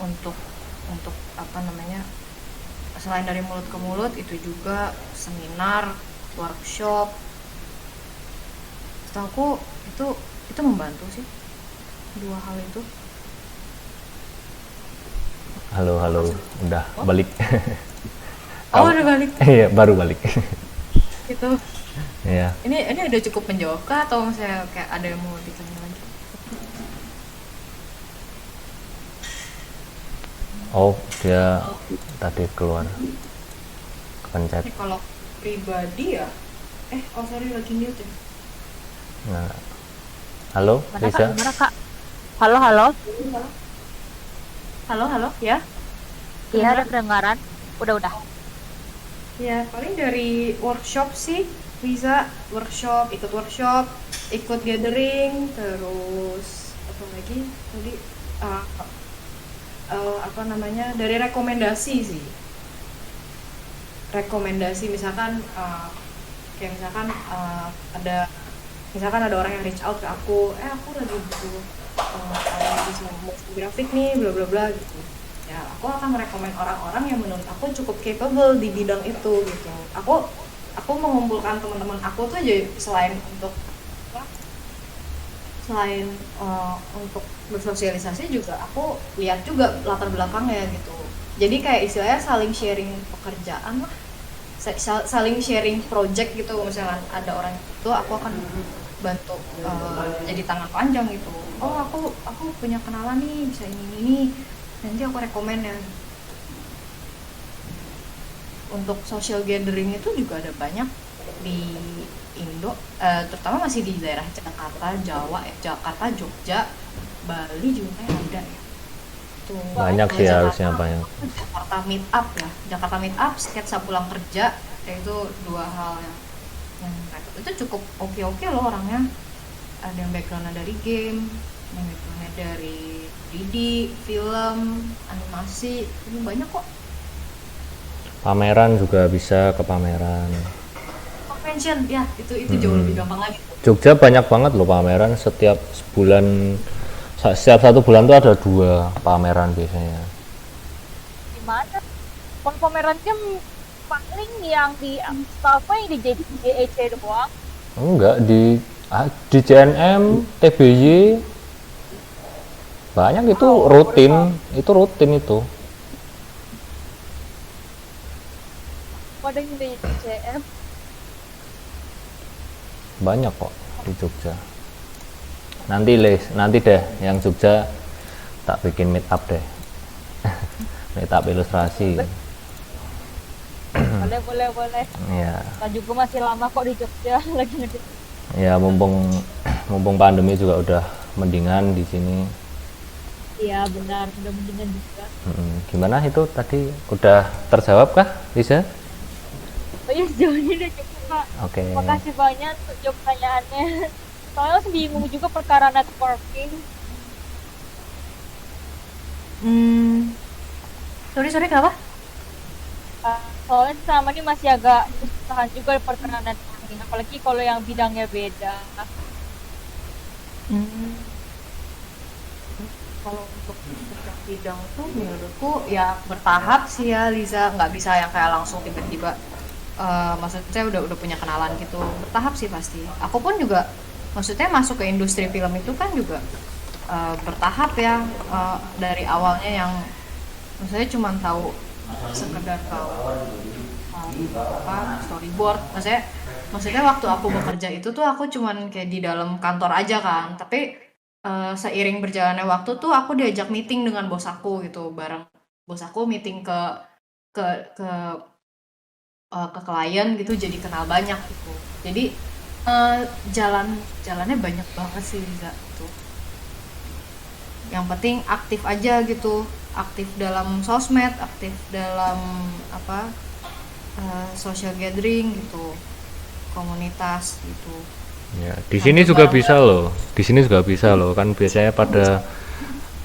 untuk apa namanya, selain dari mulut ke mulut itu juga seminar, workshop. Setahu aku itu membantu sih, dua hal itu. Halo, udah balik. Oh, udah balik Iya, baru balik. gitu. Iya. Ini udah cukup menjawab kah atau misalnya kayak ada yang mau ditanya lagi? Oh, dia tadi keluar. Kepencet. Ini kalau pribadi ya, sorry lagi mute ya. Nah. Halo, Mana Lisa. Kak? Gimana Kak? Halo. Halo, ya? Iya, ada kedengaran. Udah. Ya, paling dari workshop sih, bisa ikut workshop, ikut gathering, terus apa lagi tadi, uh, apa namanya, dari rekomendasi sih. Rekomendasi misalkan, kayak misalkan ada misalkan ada orang yang reach out ke aku, aku lagi butuh orang yang bisa motion grafik nih, bla bla bla gitu. Ya, aku akan merekomen orang-orang yang menurut aku cukup capable di bidang itu gitu. Aku mengumpulkan teman-teman aku tuh aja selain untuk apa, selain untuk bersosialisasi juga aku lihat juga latar belakangnya gitu. Jadi kayak istilahnya saling sharing pekerjaan lah, saling sharing project gitu. Misalkan ada orang itu, aku akan bantu jadi tangan panjang gitu. Oh, aku punya kenalan nih, bisa ini, nanti aku rekomen ya. Untuk social gathering itu juga ada banyak di Indo, terutama masih di daerah Jakarta, Jakarta, Jogja, Bali juga kayak ada ya. Tuh, Banyak kalau sih harusnya Jakarta banyak. itu Jakarta Meet Up ya. Jakarta Meet Up, sketsa pulang kerja, itu dua hal yang mereka itu cukup oke loh orangnya. Ada yang backgroundnya dari game, yang backgroundnya dari 3D, film, animasi, ini banyak kok. Pameran juga bisa ke pameran. Convention ya, itu jauh lebih gampang lagi. Jogja banyak banget loh pameran, setiap satu bulan tuh ada 2 pameran biasanya. Gimana? Kalau pameran kan paling yang di apa yang di JEC doang. Enggak, di JNM, TBY banyak, itu rutin itu. Pada yang di JM. Banyak kok di Jogja. Nanti deh yang Jogja tak bikin meet up deh. Meet up ilustrasi. Boleh. Ya, Kan juga masih lama kok di Jogja lagi ngedit. ya mumpung pandemi juga udah mendingan di sini. Iya benar, udah mendingan juga. Gimana itu tadi, udah terjawab kah, Lisa? Oh iya, sejauh ini udah cukup Kak. Oke. Makasih banyak untuk jawab pertanyaannya. Soalnya masih bingung juga perkara networking. Sorry kenapa? Soalnya selama ini masih agak kesusahan juga perkara networking. Apalagi kalau yang bidangnya beda. Kalau untuk bidang tuh menurutku ya bertahap sih ya, Liza, nggak bisa yang kayak langsung tiba-tiba, maksudnya udah punya kenalan gitu. Bertahap sih pasti. Aku pun juga maksudnya masuk ke industri film itu kan juga bertahap ya, dari awalnya yang maksudnya cuma tahu sekedar tahu apa storyboard. Maksudnya waktu aku bekerja itu tuh aku cuman kayak di dalam kantor aja kan, tapi seiring berjalannya waktu tuh aku diajak meeting dengan bos aku gitu, bareng bos aku meeting ke ke ke klien gitu, jadi kenal banyak gitu. Jadi jalannya banyak banget sih Liza gitu. Yang penting aktif aja gitu, aktif dalam sosmed, aktif dalam apa, social gathering gitu, komunitas gitu. Ya, di sini juga bisa loh. Di sini juga bisa loh. Kan biasanya pada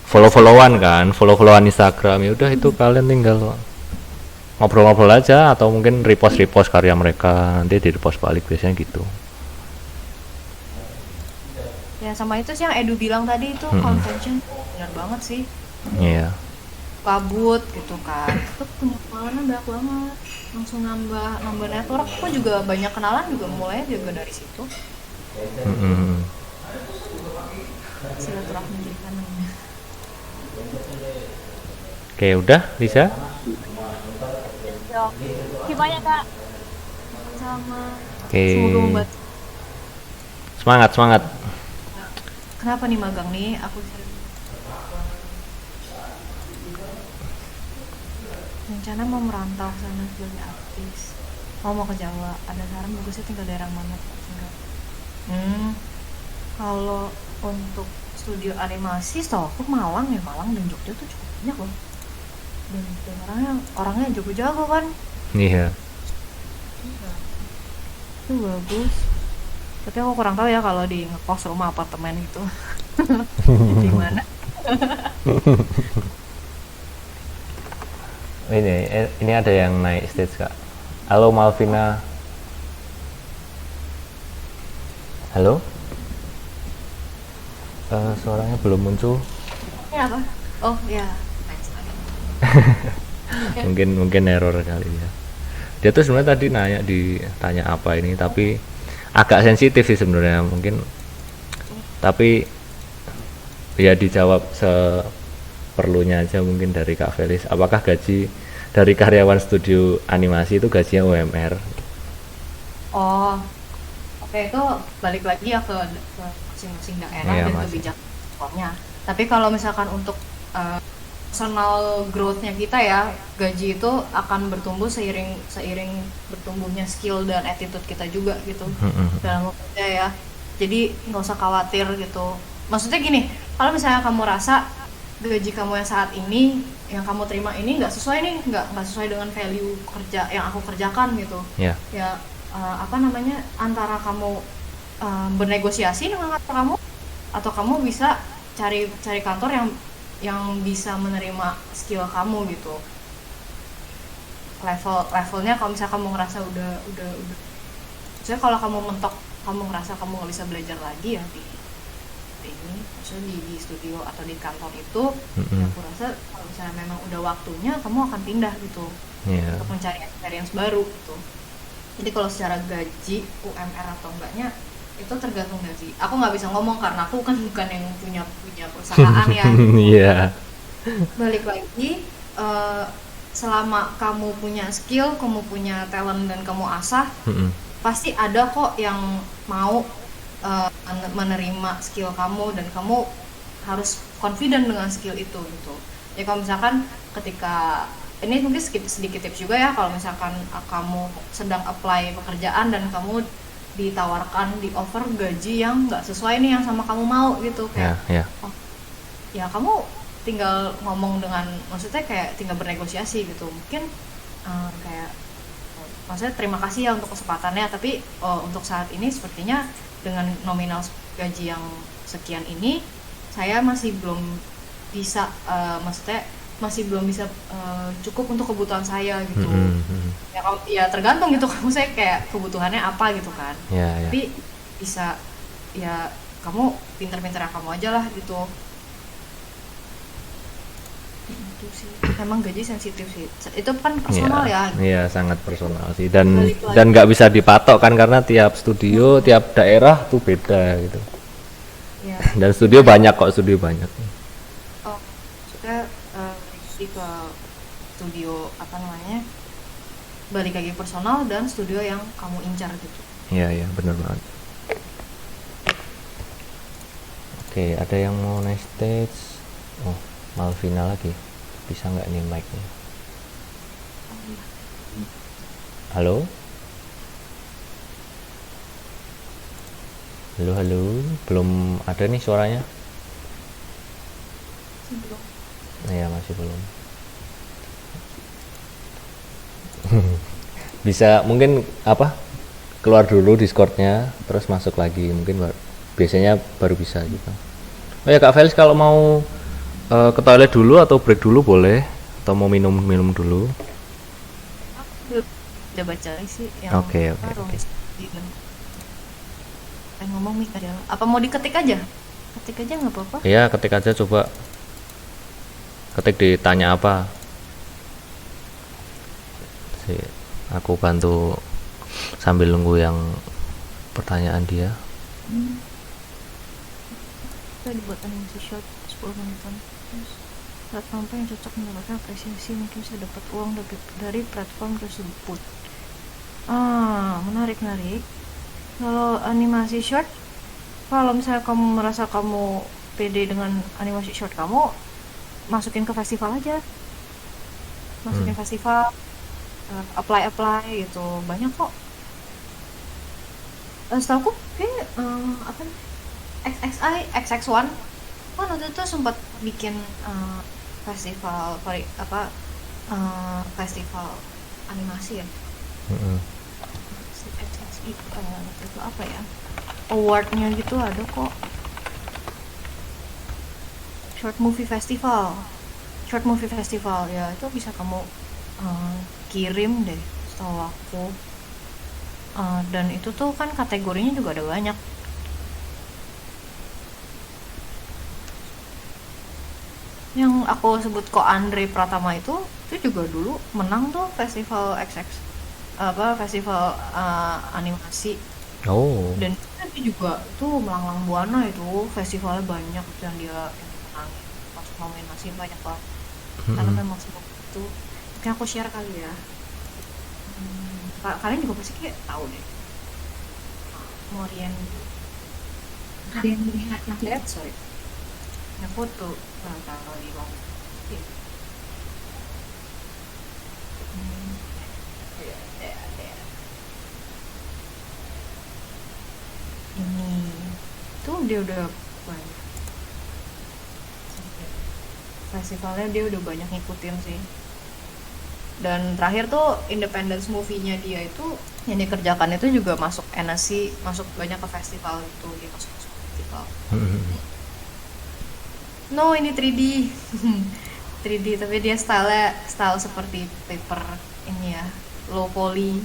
follow-followan kan, follow-followan Instagram. Ya udah, itu kalian tinggal ngobrol-ngobrol aja, atau mungkin repost karya mereka, nanti di repost balik, biasanya gitu. Ya sama itu sih yang Edu bilang tadi itu, convention benar banget sih. Iya. Kabut gitu kan. Itu punya pengalaman banyak banget. Langsung nambah network. Aku juga banyak kenalan juga mulai juga dari situ. Silaturahmi jadi kangen. Oke, udah bisa. Gimana Kak? Sama. Oke. Semoga membantu. Semangat. Kenapa nih magang nih? Aku rencana mau merantau ke sana sebagai artis. Mau ke Jawa. Ada saran bagusnya tinggal daerah mana? Kalau untuk studio animasi, setahu aku Malang dan Jogja tuh cukup banyak loh. Dan orangnya jago-jago kan. Iya. Itu bagus. Tapi aku kurang tahu ya kalau di ngekos rumah apartemen itu. Di mana? Ini ada yang naik stage Kak. Halo Malvina. Halo. Suaranya belum muncul. Ini apa? Oh ya, nice. Mungkin error kali ya. Dia tuh sebenarnya tadi ditanya apa ini, tapi agak sensitif sih sebenarnya mungkin. Tapi ya dijawab seperlunya aja mungkin dari Kak Felis. Apakah gaji dari karyawan studio animasi itu gajinya UMR? Oh, oke, itu balik lagi ya ke masing-masing daerah Iya, dan Mas. kebijakannya. Tapi kalau misalkan untuk personal growth-nya kita ya, gaji itu akan bertumbuh seiring bertumbuhnya skill dan attitude kita juga gitu dalam bekerja ya. Jadi nggak usah khawatir gitu. Maksudnya gini, kalau misalnya kamu rasa gaji kamu yang saat ini yang kamu terima ini nggak sesuai nih, nggak sesuai dengan value kerja yang aku kerjakan gitu. Ya. Ya apa namanya, antara kamu bernegosiasi dengan kantor kamu atau kamu bisa cari kantor yang bisa menerima skill kamu gitu. Levelnya kalau misalnya kamu ngerasa udah misalnya kalau kamu mentok, kamu ngerasa kamu nggak bisa belajar lagi ya di ini, maksudnya di studio atau di kantor itu, ya aku rasa kalau misalnya memang udah waktunya kamu akan pindah gitu untuk mencari experience baru gitu. Jadi kalau secara gaji UMR atau enggaknya itu tergantung gaji. Aku nggak bisa ngomong karena aku kan bukan yang punya perusahaan ya. Iya. Balik lagi, selama kamu punya skill, kamu punya talent dan kamu asah, pasti ada kok yang mau menerima skill kamu dan kamu harus confident dengan skill itu gitu. Ya kalau misalkan ketika ini mungkin sedikit tips juga ya, kalau misalkan kamu sedang apply pekerjaan dan kamu ditawarkan di offer gaji yang nggak sesuai nih yang sama kamu mau gitu, kayak oh, ya kamu tinggal ngomong dengan, maksudnya kayak tinggal bernegosiasi gitu, mungkin kayak maksudnya terima kasih ya untuk kesempatannya, tapi untuk saat ini sepertinya dengan nominal gaji yang sekian ini saya masih belum bisa, maksudnya masih belum bisa cukup untuk kebutuhan saya gitu. Ya tergantung gitu kamu, saya kayak kebutuhannya apa gitu kan. Tapi bisa ya kamu pinter-pinternya kamu aja lah gitu. Itu sih emang gaji sensitif sih, itu kan personal ya. Iya, sangat personal sih, dan nggak bisa dipatok kan karena tiap studio tiap daerah tuh beda gitu ya. Dan studio banyak kok, oh sudah ke studio apa namanya, balik lagi personal dan studio yang kamu incar gitu. Iya benar banget. Oke, ada yang mau naik stage? Oh, Malvina lagi, bisa nggak nih mic-nya? Halo, belum ada nih suaranya? Belum. Iya, masih belum. Bisa mungkin keluar dulu Discord-nya terus masuk lagi, mungkin biasanya baru bisa gitu. Oh ya Kak Felis, kalau mau ke toilet dulu atau break dulu boleh, atau mau minum dulu? Udah baca sih yang Oke. ngomong nih adalah apa, mau diketik aja nggak apa-apa? Iya, ketik aja, coba ketik ditanya apa sih, aku bantu sambil nunggu yang pertanyaan dia. Kita dibuat animasi short 10 menitan, terus platform apa yang cocok mendapatkan apresiasi, mungkin bisa dapat uang dari platform tersebut. Menarik. Kalau animasi short, kalau misalnya kamu merasa kamu pede dengan animasi short kamu, masukin ke festival aja, festival, apply gitu, banyak kok. Setahu aku kayak apa XX1 kan waktu itu sempat bikin festival festival animasi ya. itu apa ya, awardnya gitu ada kok. Short movie festival ya, itu bisa kamu kirim deh setahu aku. Dan itu tuh kan kategorinya juga ada banyak. Yang aku sebut kok Andre Pratama itu juga dulu menang tuh festival XX, festival animasi. Oh. Dan dia juga tuh melanglang buana, itu festivalnya banyak yang dia menangin, masuk nominasi banyak banget. Karena memang seperti itu. Mungkin aku share kali ya. Kalian juga pasti kayak tahu deh. Morian ada yang lihat sorry. Yang foto taruh di bawah. Ini tuh dia udah banyak festivalnya, dia udah banyak ngikutin sih. Dan terakhir tuh Independence movie-nya dia itu yang dikerjakan itu juga masuk NSC, masuk banyak ke festival itu, dia masuk festival. No, ini 3D 3D tapi dia style seperti paper ini ya, low poly.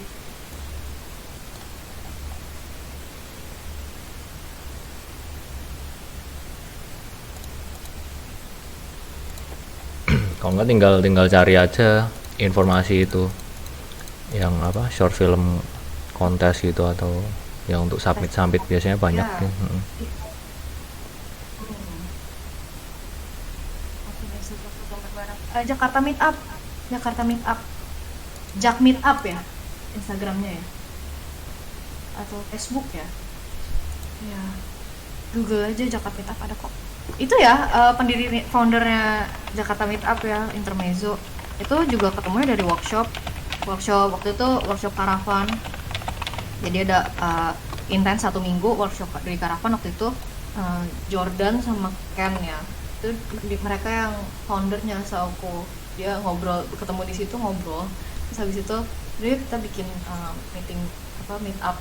Kalau nggak tinggal cari aja informasi itu, yang apa, short film kontes gitu, atau yang untuk submit biasanya banyak Ya. ya. Jakarta Meetup, Jak Meetup ya Instagramnya ya, atau Facebook ya. Ya, Google aja Jakarta Meetup ada kok. Itu ya pendiri foundernya Jakarta Meetup ya, Intermezzo. Itu juga ketemunya dari workshop waktu itu, workshop karavan. Jadi ada intens 1 minggu workshop dari karavan waktu itu. Jordan sama Ken ya, itu mereka yang foundernya Sauko. Dia ngobrol, ketemu di situ ngobrol, terus habis itu jadi kita bikin meet up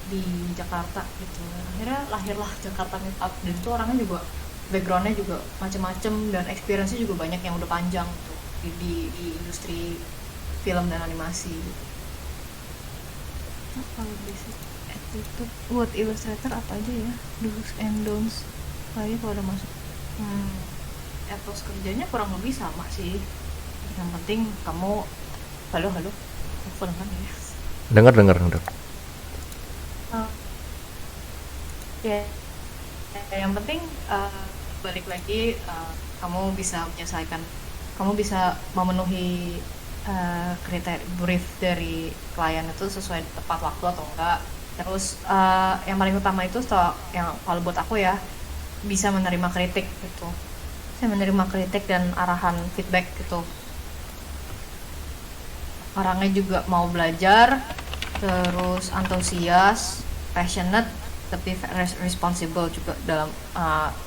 di Jakarta gitu. Akhirnya lahirlah Jakarta Meetup, dan itu orangnya juga backgroundnya juga macem-macem, dan experience-nya juga banyak yang udah panjang gitu di industri film dan animasi gitu. Kalau basic attitude buat Illustrator apa aja ya, do's and don'ts kayaknya kalau udah masuk etos kerjanya kurang lebih sama sih. Yang penting kamu halo telepon kan ya. Dengar. Ya, yang penting balik lagi, kamu bisa menyelesaikan, kamu bisa memenuhi kriteria brief dari klien itu sesuai tepat waktu atau enggak. Terus yang paling utama itu yang kalau buat aku ya, bisa menerima kritik gitu. Saya menerima kritik dan arahan feedback gitu. Orangnya juga mau belajar, terus antusias, passionate, tapi responsible juga dalam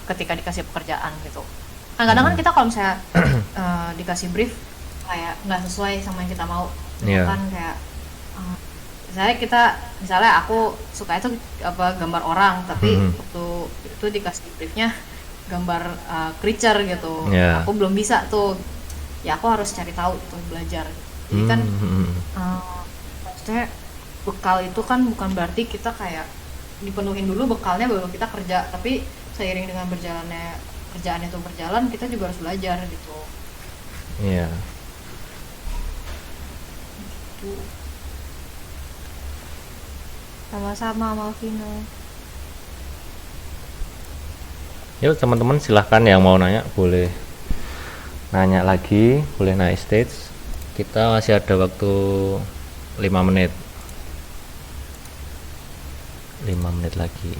ketika dikasih pekerjaan gitu. Kadang-kadang kan kita kalau misalnya dikasih brief kayak nggak sesuai sama yang kita mau, kan kayak misalnya aku suka itu gambar orang, tapi waktu itu dikasih briefnya gambar creature gitu, aku belum bisa tuh, ya aku harus cari tahu itu, belajar. Jadi kan maksudnya bekal itu kan bukan berarti kita kayak dipenuhin dulu bekalnya baru kita kerja, tapi seiring dengan berjalannya kerjaan itu berjalan, kita juga harus belajar gitu. Iya. Gitu. Sama-sama Malvino. Yuk teman-teman, silahkan yang mau nanya boleh nanya lagi, boleh naik stage. Kita masih ada waktu 5 menit. 5 menit lagi.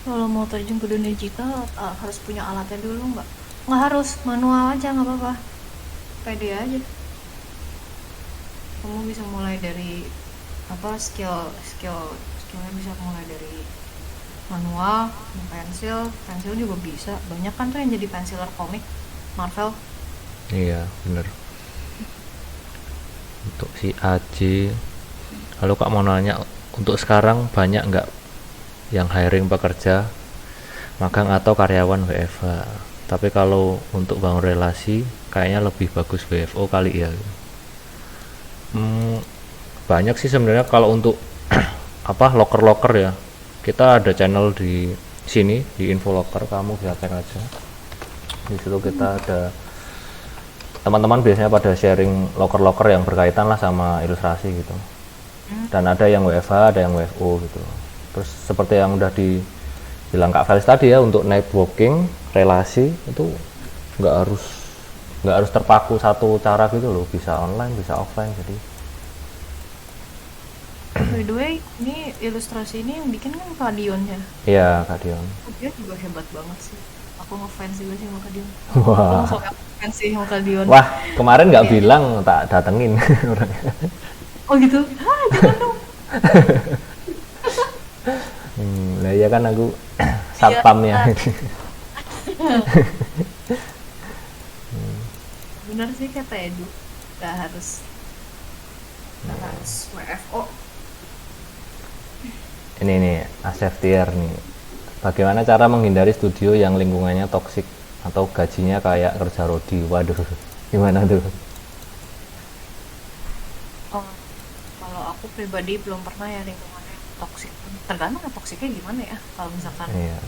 Kalau mau terjun ke dunia digital harus punya alatnya dulu nggak? Nggak harus, manual aja nggak apa-apa. Pede aja. Kamu bisa mulai dari skillnya bisa mulai dari manual, pensil juga bisa. Banyak kan tuh yang jadi pensiler komik Marvel. Iya, bener. untuk si AJ. Lalu Kak mau nanya, untuk sekarang banyak nggak yang hiring pekerja magang atau karyawan WFH? Tapi kalau untuk bangun relasi kayaknya lebih bagus WFO kali ya. Banyak sih sebenarnya kalau untuk apa loker ya. Kita ada channel di sini di info loker, kamu bisa cek aja. Di situ kita ada teman-teman biasanya pada sharing loker yang berkaitan lah sama ilustrasi gitu. Dan ada yang WFH, ada yang WFO gitu. Terus seperti yang udah dibilang Kak Felis tadi ya, untuk networking, relasi itu nggak harus terpaku satu cara gitu loh, bisa online, bisa offline. Jadi By the way, ini ilustrasi ini yang bikin kan Kak Dion ya. iya Kak Dion. Dia juga hebat banget sih. Aku ngefans juga sih sama Kak Dion. Wah, Aku ngefans sih sama Kak Dion. wah kemarin nggak bilang tak datengin orangnya. Oh gitu? Ah, jangan dong. Nah iya kan aku satpamnya. Bener sih kata Edu. Gak harus WFO. Ini nih Asef Tier nih, bagaimana cara menghindari studio yang lingkungannya toksik atau gajinya kayak kerja rodi? Waduh, gimana tuh? Oh, kalau aku pribadi belum pernah ya lingkungannya toksik. Tergantung toksiknya gimana ya. Kalau misalkan Iya.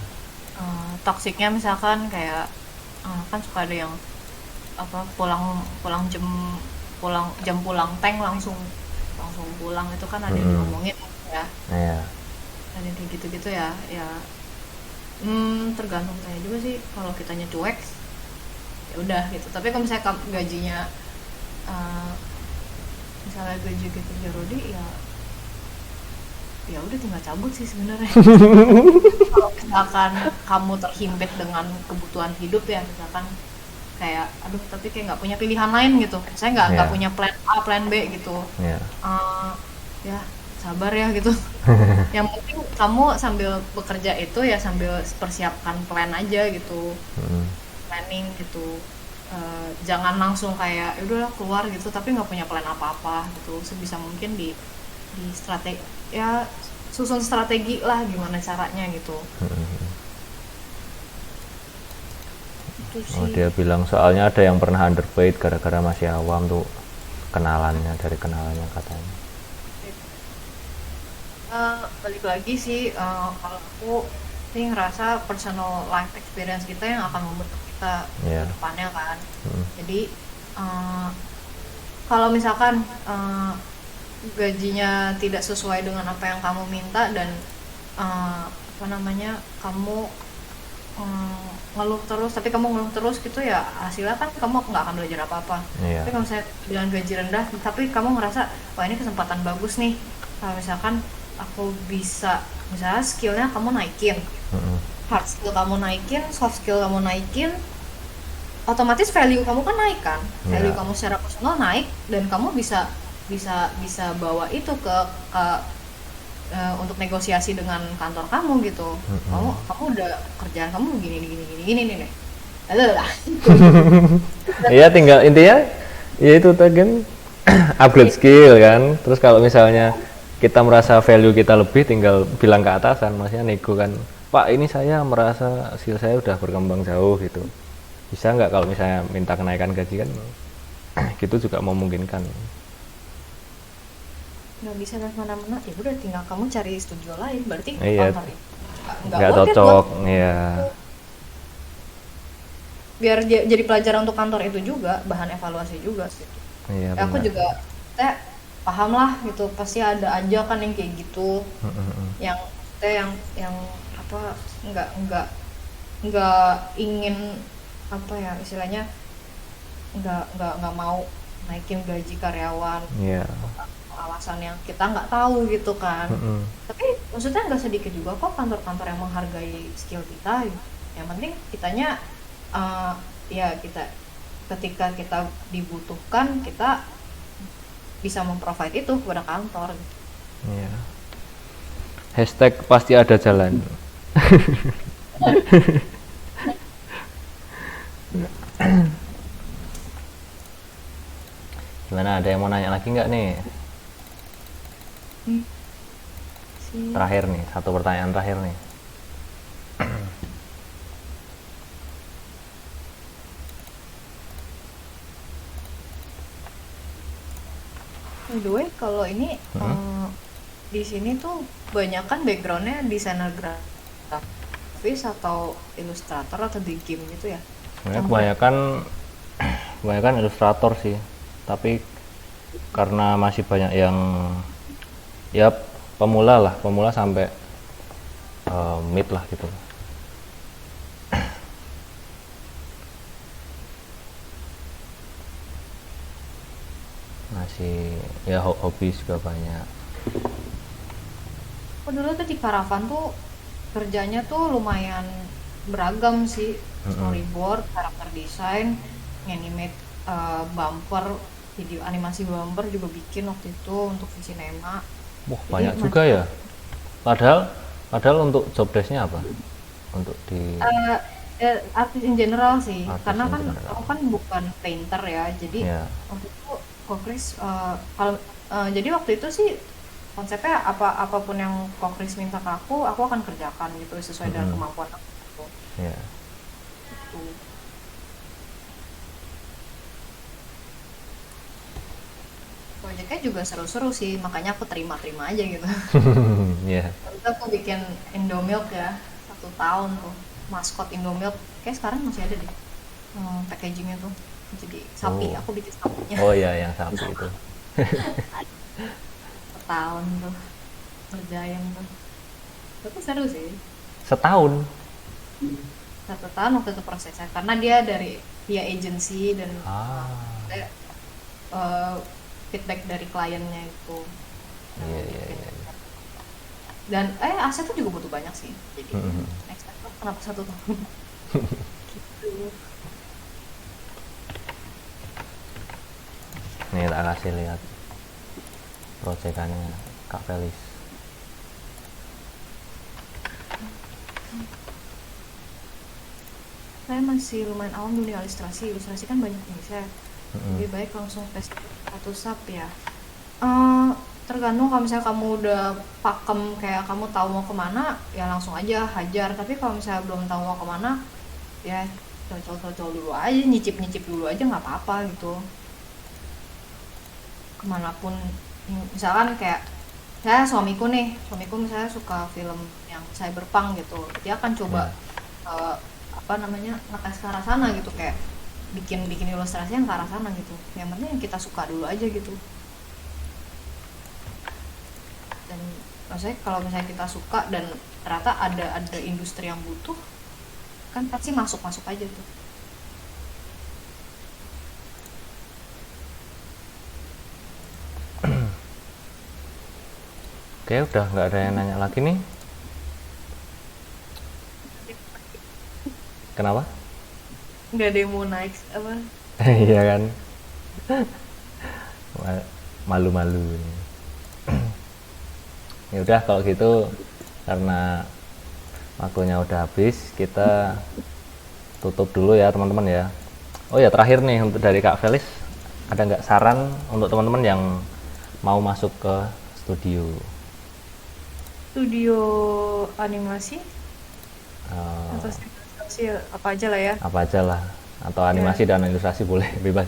toksiknya misalkan kayak kan suka ada yang apa pulang jam pulang tank langsung pulang, itu kan ada yang diomongin ya. Iya. Ada yang kayak gitu-gitu ya tergantung saya juga sih. Kalau kitanya cuek ya udah gitu, tapi kalau misalnya gajinya misalnya gaji gitu kerja Rodi ya udah tinggal cabut sih sebenarnya. Kalau misalkan kamu terhimpit dengan kebutuhan hidup ya, misalkan kayak aduh tapi kayak nggak punya pilihan lain gitu, saya nggak punya plan A plan B gitu. Ya sabar ya gitu. Yang penting kamu sambil bekerja itu ya sambil persiapkan plan aja gitu, planning gitu. Jangan langsung kayak udahlah keluar gitu tapi nggak punya plan apa-apa gitu. Sebisa mungkin di strategi ya, susun strategi lah gimana caranya gitu. Itu sih. Oh dia bilang soalnya ada yang pernah underpaid gara-gara masih awam tuh, dari kenalannya katanya. Balik lagi sih, kalau aku sih ngerasa personal life experience kita yang akan membentuk kita ke depannya kan. Jadi kalau misalkan gajinya tidak sesuai dengan apa yang kamu minta dan kamu ngeluh terus gitu ya, hasilnya kan kamu nggak akan belajar apa-apa. Tapi kalau misalnya dengan gaji rendah tapi kamu ngerasa wah ini kesempatan bagus nih, kalau misalkan aku bisa, misalnya skillnya kamu naikin, hard skill kamu naikin, soft skill kamu naikin, otomatis value kamu kan naik kan, value kamu secara personal naik dan kamu bisa bawa itu ke untuk negosiasi dengan kantor kamu gitu. Kamu udah kerjaan kamu gini nih. Lah. Iya tinggal intinya ya itu tadi kan upgrade skill kan. Terus kalau misalnya kita merasa value kita lebih, tinggal bilang ke atasan, maksudnya nego kan, Pak ini saya merasa skill saya udah berkembang jauh gitu, bisa nggak kalau misalnya minta kenaikan gaji kan. Gitu juga memungkinkan. Nggak bisa dari mana-mana, ya udah tinggal kamu cari studio lain, berarti kantor itu nggak cocok. Iya. Biar jadi pelajaran untuk kantor itu juga, bahan evaluasi juga gitu. Iya, aku juga paham lah gitu, pasti ada aja kan yang kayak gitu, yang apa nggak ingin apa ya istilahnya, nggak mau naikin gaji karyawan. Alasan yang kita nggak tahu gitu kan. Tapi maksudnya nggak sedikit juga kok kantor-kantor yang menghargai skill kita gitu. Yang penting kitanya ya kita ketika kita dibutuhkan kita bisa memprovide itu kepada kantor gitu. Hashtag pasti ada jalan. Gimana, ada yang mau nanya lagi nggak nih? sih. Terakhir nih, satu pertanyaan terakhir nih. By the way, kalau ini di sini tuh banyak kan backgroundnya desainer grafis atau ilustrator atau di game gitu ya. Sebenarnya kebanyakan ilustrator sih, tapi karena masih banyak yang ya pemula sampai mid lah gitu. Masih ya hobi juga banyak. Aku dulu tuh di Karavan tuh kerjanya tuh lumayan beragam sih, storyboard, karakter desain, animate bumper, video animasi bumper juga bikin waktu itu untuk Visinema. Wah, Jadi banyak juga ya. Padahal untuk job desk-nya apa? Untuk di artis in general sih, Artis karena in kan general. aku kan bukan painter ya, jadi ya. waktu itu Kokris jadi waktu itu sih konsepnya apapun yang Kokris minta ke aku akan kerjakan gitu sesuai dengan kemampuan aku gitu. Ya. Gitu. Proyeknya juga seru-seru sih, makanya aku terima-terima aja gitu. Ya. Waktu itu aku bikin Indomilk ya, 1 tahun tuh, maskot Indomilk, kayak sekarang masih ada deh packagingnya tuh, jadi sapi, Oh. aku bikin sapinya. Oh iya, yang sapi itu. Setahun tuh ngerjain tuh, tapi seru sih. Setahun. 1 tahun waktu itu prosesnya, karena dia dari via agency dan saya, eh, feedback dari kliennya itu. Iya, iya, iya. Dan aset tuh juga butuh banyak sih, jadi next time tuh kenapa 1 tahun gitu. Nih tak kasih lihat proyekannya Kak Felis. Saya masih lumayan awam dunia ilustrasi kan banyak nih, saya lebih baik langsung tes satu sub ya. Tergantung, kalau misalnya kamu udah pakem kayak kamu tahu mau kemana ya langsung aja hajar, tapi kalau misalnya belum tahu mau kemana ya cocol dulu aja, nyicip dulu aja, nggak apa-apa gitu kemanapun. Misalkan kayak suamiku misalnya suka film yang cyberpunk gitu, dia akan coba ngetes ke arah sana gitu, kayak bikin ilustrasi yang ke arah sana gitu. Yang penting yang kita suka dulu aja gitu. Dan maksudnya kalau misalnya kita suka dan ternyata ada industri yang butuh, kan pasti masuk aja tuh. Oke, udah nggak ada yang nanya lagi nih. Kenapa? Nggak ada yang mau naik apa. Iya kan. Malu-malu. Ya udah kalau gitu, karena waktunya udah habis, kita tutup dulu ya teman-teman ya. Oh ya, terakhir nih untuk dari Kak Felis, ada nggak saran untuk teman-teman yang mau masuk ke studio animasi atau ilustrasi, apa aja lah ya. apa aja lah, atau animasi dan ilustrasi boleh, bebas.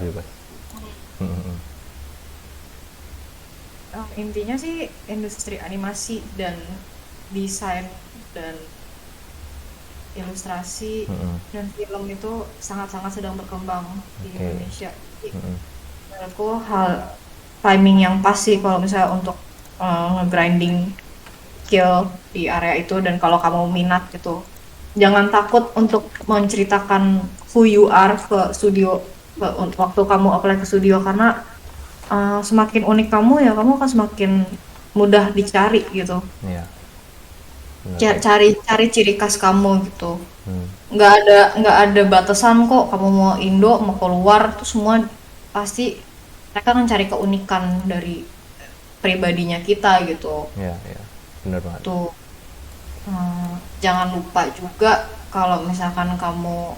Intinya sih industri animasi dan desain dan ilustrasi dan film itu sangat-sangat sedang berkembang di Indonesia. Menurutku hal timing yang pas sih kalau misalnya untuk nge-grinding skill di area itu. Dan kalau kamu minat gitu, jangan takut untuk menceritakan who you are ke studio waktu kamu apply ke studio, karena semakin unik kamu ya, kamu akan semakin mudah dicari gitu. Iya. Cari ciri khas kamu gitu. Nggak ada batasan kok, kamu mau Indo mau keluar tuh semua pasti mereka akan cari keunikan dari pribadinya kita gitu. Iya, benar banget. Tuh jangan lupa juga kalau misalkan kamu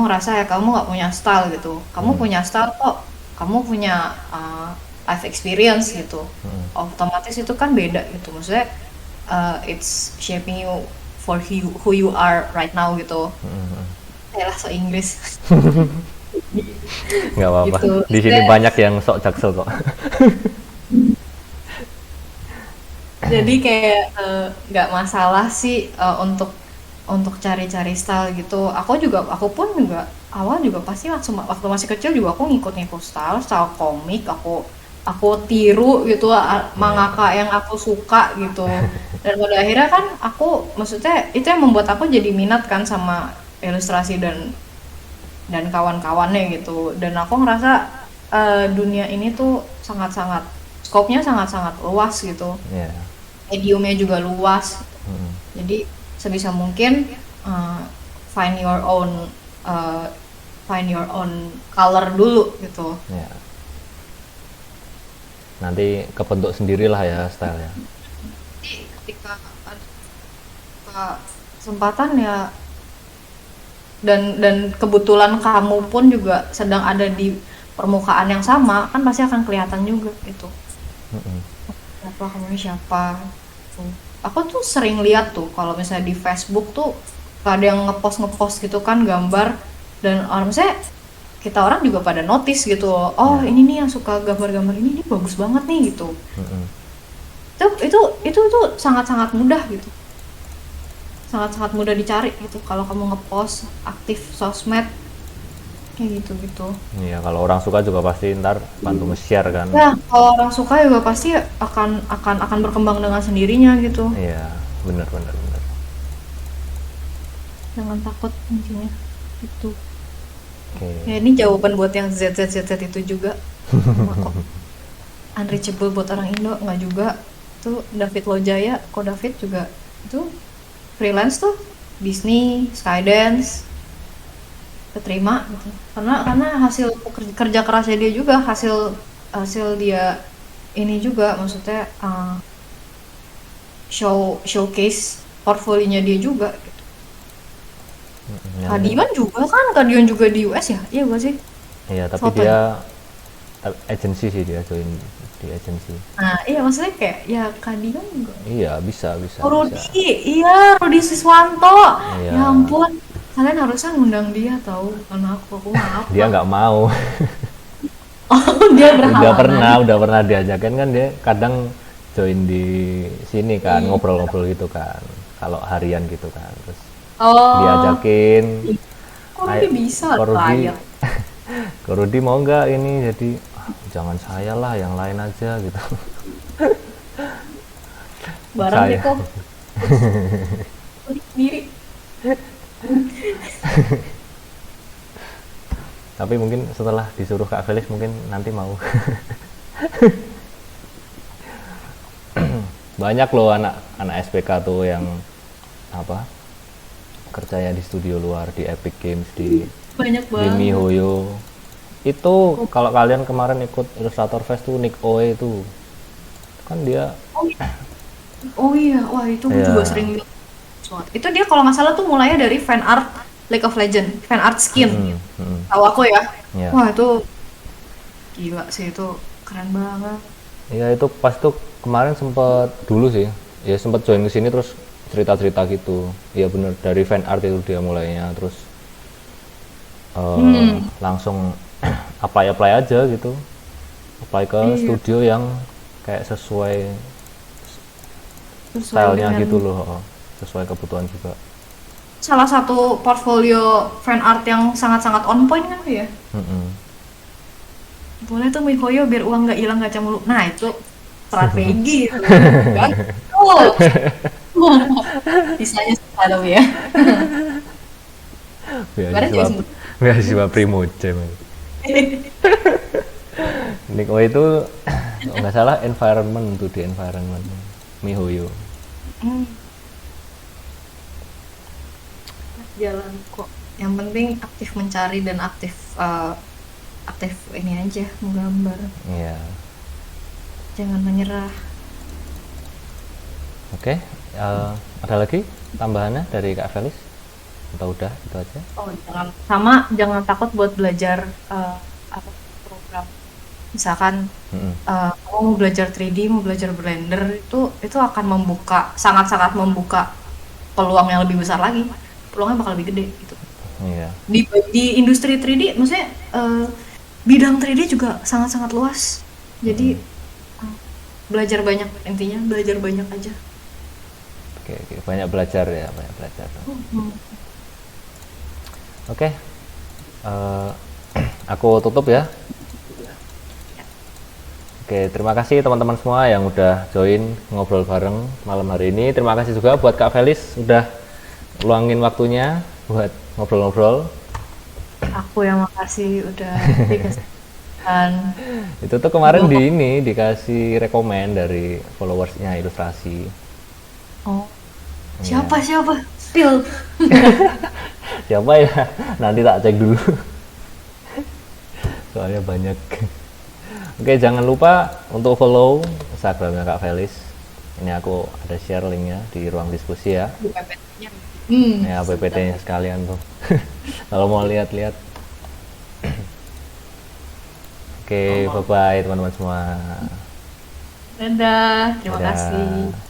ngerasa ya kamu nggak punya style gitu, kamu punya style kok. kamu punya life experience gitu, otomatis itu kan beda gitu, maksudnya it's shaping you for who you are right now gitu. Lah so Inggris Nggak apa-apa. gitu. Di sini banyak yang sok jaksel kok. Jadi kayak nggak masalah sih untuk cari-cari style gitu. Aku pun juga awal juga pasti waktu masih kecil juga aku ngikut-ngikut style komik, aku tiru gitu mangaka yang aku suka gitu. Dan pada akhirnya kan maksudnya itu yang membuat aku jadi minat kan sama ilustrasi dan kawan-kawannya gitu. Dan aku ngerasa dunia ini tuh sangat-sangat skopnya sangat-sangat luas gitu. Iya. Mediumnya juga luas. Jadi sebisa mungkin find your own color dulu gitu. Ya. Nanti kebentuk sendirilah ya stylenya. Jadi ketika ada kesempatan ya dan kebetulan kamu pun juga sedang ada di permukaan yang sama, kan pasti akan kelihatan juga gitu. Kamu ini siapa? Aku tuh sering lihat tuh kalau misalnya di Facebook tuh ada yang ngepost gitu kan gambar, dan misalnya kita orang juga pada notice gitu, ini nih yang suka gambar-gambar ini bagus banget nih gitu. Itu tuh sangat-sangat mudah gitu, sangat-sangat mudah dicari gitu kalau kamu ngepost aktif sosmed kayak gitu. Iya, kalau orang suka juga pasti ntar bantu nge-share kan. Ya, kalau orang suka juga pasti akan berkembang dengan sendirinya gitu. Iya, benar. Jangan takut intinya itu. Oke. Ya, ini jawaban buat yang Z itu juga. Sama kok. Unreachable buat orang Indo nggak juga. Itu David Lojaya, kok David juga itu freelance tuh Disney, Skydance keterima gitu. Karena hasil kerja kerasnya dia juga, hasil dia ini juga, maksudnya showcase portfolionya dia juga gitu. Kadion juga di US ya? Iya gak sih? Iya, tapi Foto. dia agency sih, dia join di agency. Nah, iya maksudnya kayak ya Kadion juga. Iya, bisa. Rudi Siswanto. Iya. Ya ampun, kalian harusnya ngundang dia tahu, karena aku maaf. Dia nggak mau. Dia berhalangan. udah pernah diajakin kan, dia kadang join di sini kan, ngobrol-ngobrol gitu kan. Kalau harian gitu kan, terus diajakin. Kok Rudi bisa layar? Kok Rudi mau nggak ini jadi jangan saya lah, yang lain aja gitu. Barang Saya. deh kok. Sendiri. Tapi mungkin setelah disuruh Kak Felix mungkin nanti mau. Banyak loh anak SPK tuh yang kerjanya di studio luar, di Epic Games, di Banyak banget. MiHoYo. Itu kalau kalian kemarin ikut Illustrator Fest tuh, Nick Oe itu kan dia. Oh iya, wah itu gue juga sering lihat. Itu dia kalau nggak salah tuh mulainya dari fan art League of Legends, fan art skin. Tahu aku ya. Ya. Wah itu gila sih, itu keren banget. Iya, itu pas tuh kemarin sempet dulu sih, ya sempet join ke sini terus cerita-cerita gitu. Iya bener, dari fan art itu dia mulainya, terus langsung apply aja gitu, apply ke studio yang kayak sesuai stylenya dengan gitu loh, sesuai kebutuhan juga. salah satu portfolio fan art yang sangat-sangat on point kan ya. Boleh tuh MiHoYo biar uang nggak hilang kaca mulu. Nah itu strategi itu kan. Bisanya selalu ya. Beasiswa Primoje. Nick Oe itu nggak salah environment tuh, di environment MiHoYo. Jalan kok. Yang penting aktif mencari dan aktif ini aja menggambar. Iya. Jangan menyerah. Oke, ada lagi tambahannya dari Kak Felix? Atau udah itu aja? Jangan takut buat belajar program Misalkan Mm-mm. kamu mau belajar 3D, mau belajar Blender, itu akan sangat-sangat membuka peluang yang lebih besar lagi. Peluangnya bakal lebih gede gitu. Iya. Di industri 3D, maksudnya bidang 3D juga sangat-sangat luas. Jadi belajar banyak, intinya belajar banyak aja. Oke, oke. Banyak belajar ya, banyak belajar. Oke. Eh, aku tutup ya. Oke, terima kasih teman-teman semua yang udah join ngobrol bareng malam hari ini. Terima kasih juga buat Kak Felis udah luangin waktunya buat ngobrol-ngobrol. Aku yang makasih udah dikasih. Itu tuh kemarin dikasih rekomen dari followersnya Ilustrasi. Oh, siapa? Spill. Siapa ya? Nanti tak cek dulu. Soalnya banyak. Oke, jangan lupa untuk follow Instagramnya Kak Felis. Ini aku ada share linknya di ruang diskusi ya. Di PPT-nya. Ya, PPT-nya sekalian tuh. Kalau mau lihat-lihat. Oke, bye-bye teman-teman semua. Dadah, terima Dadah. kasih.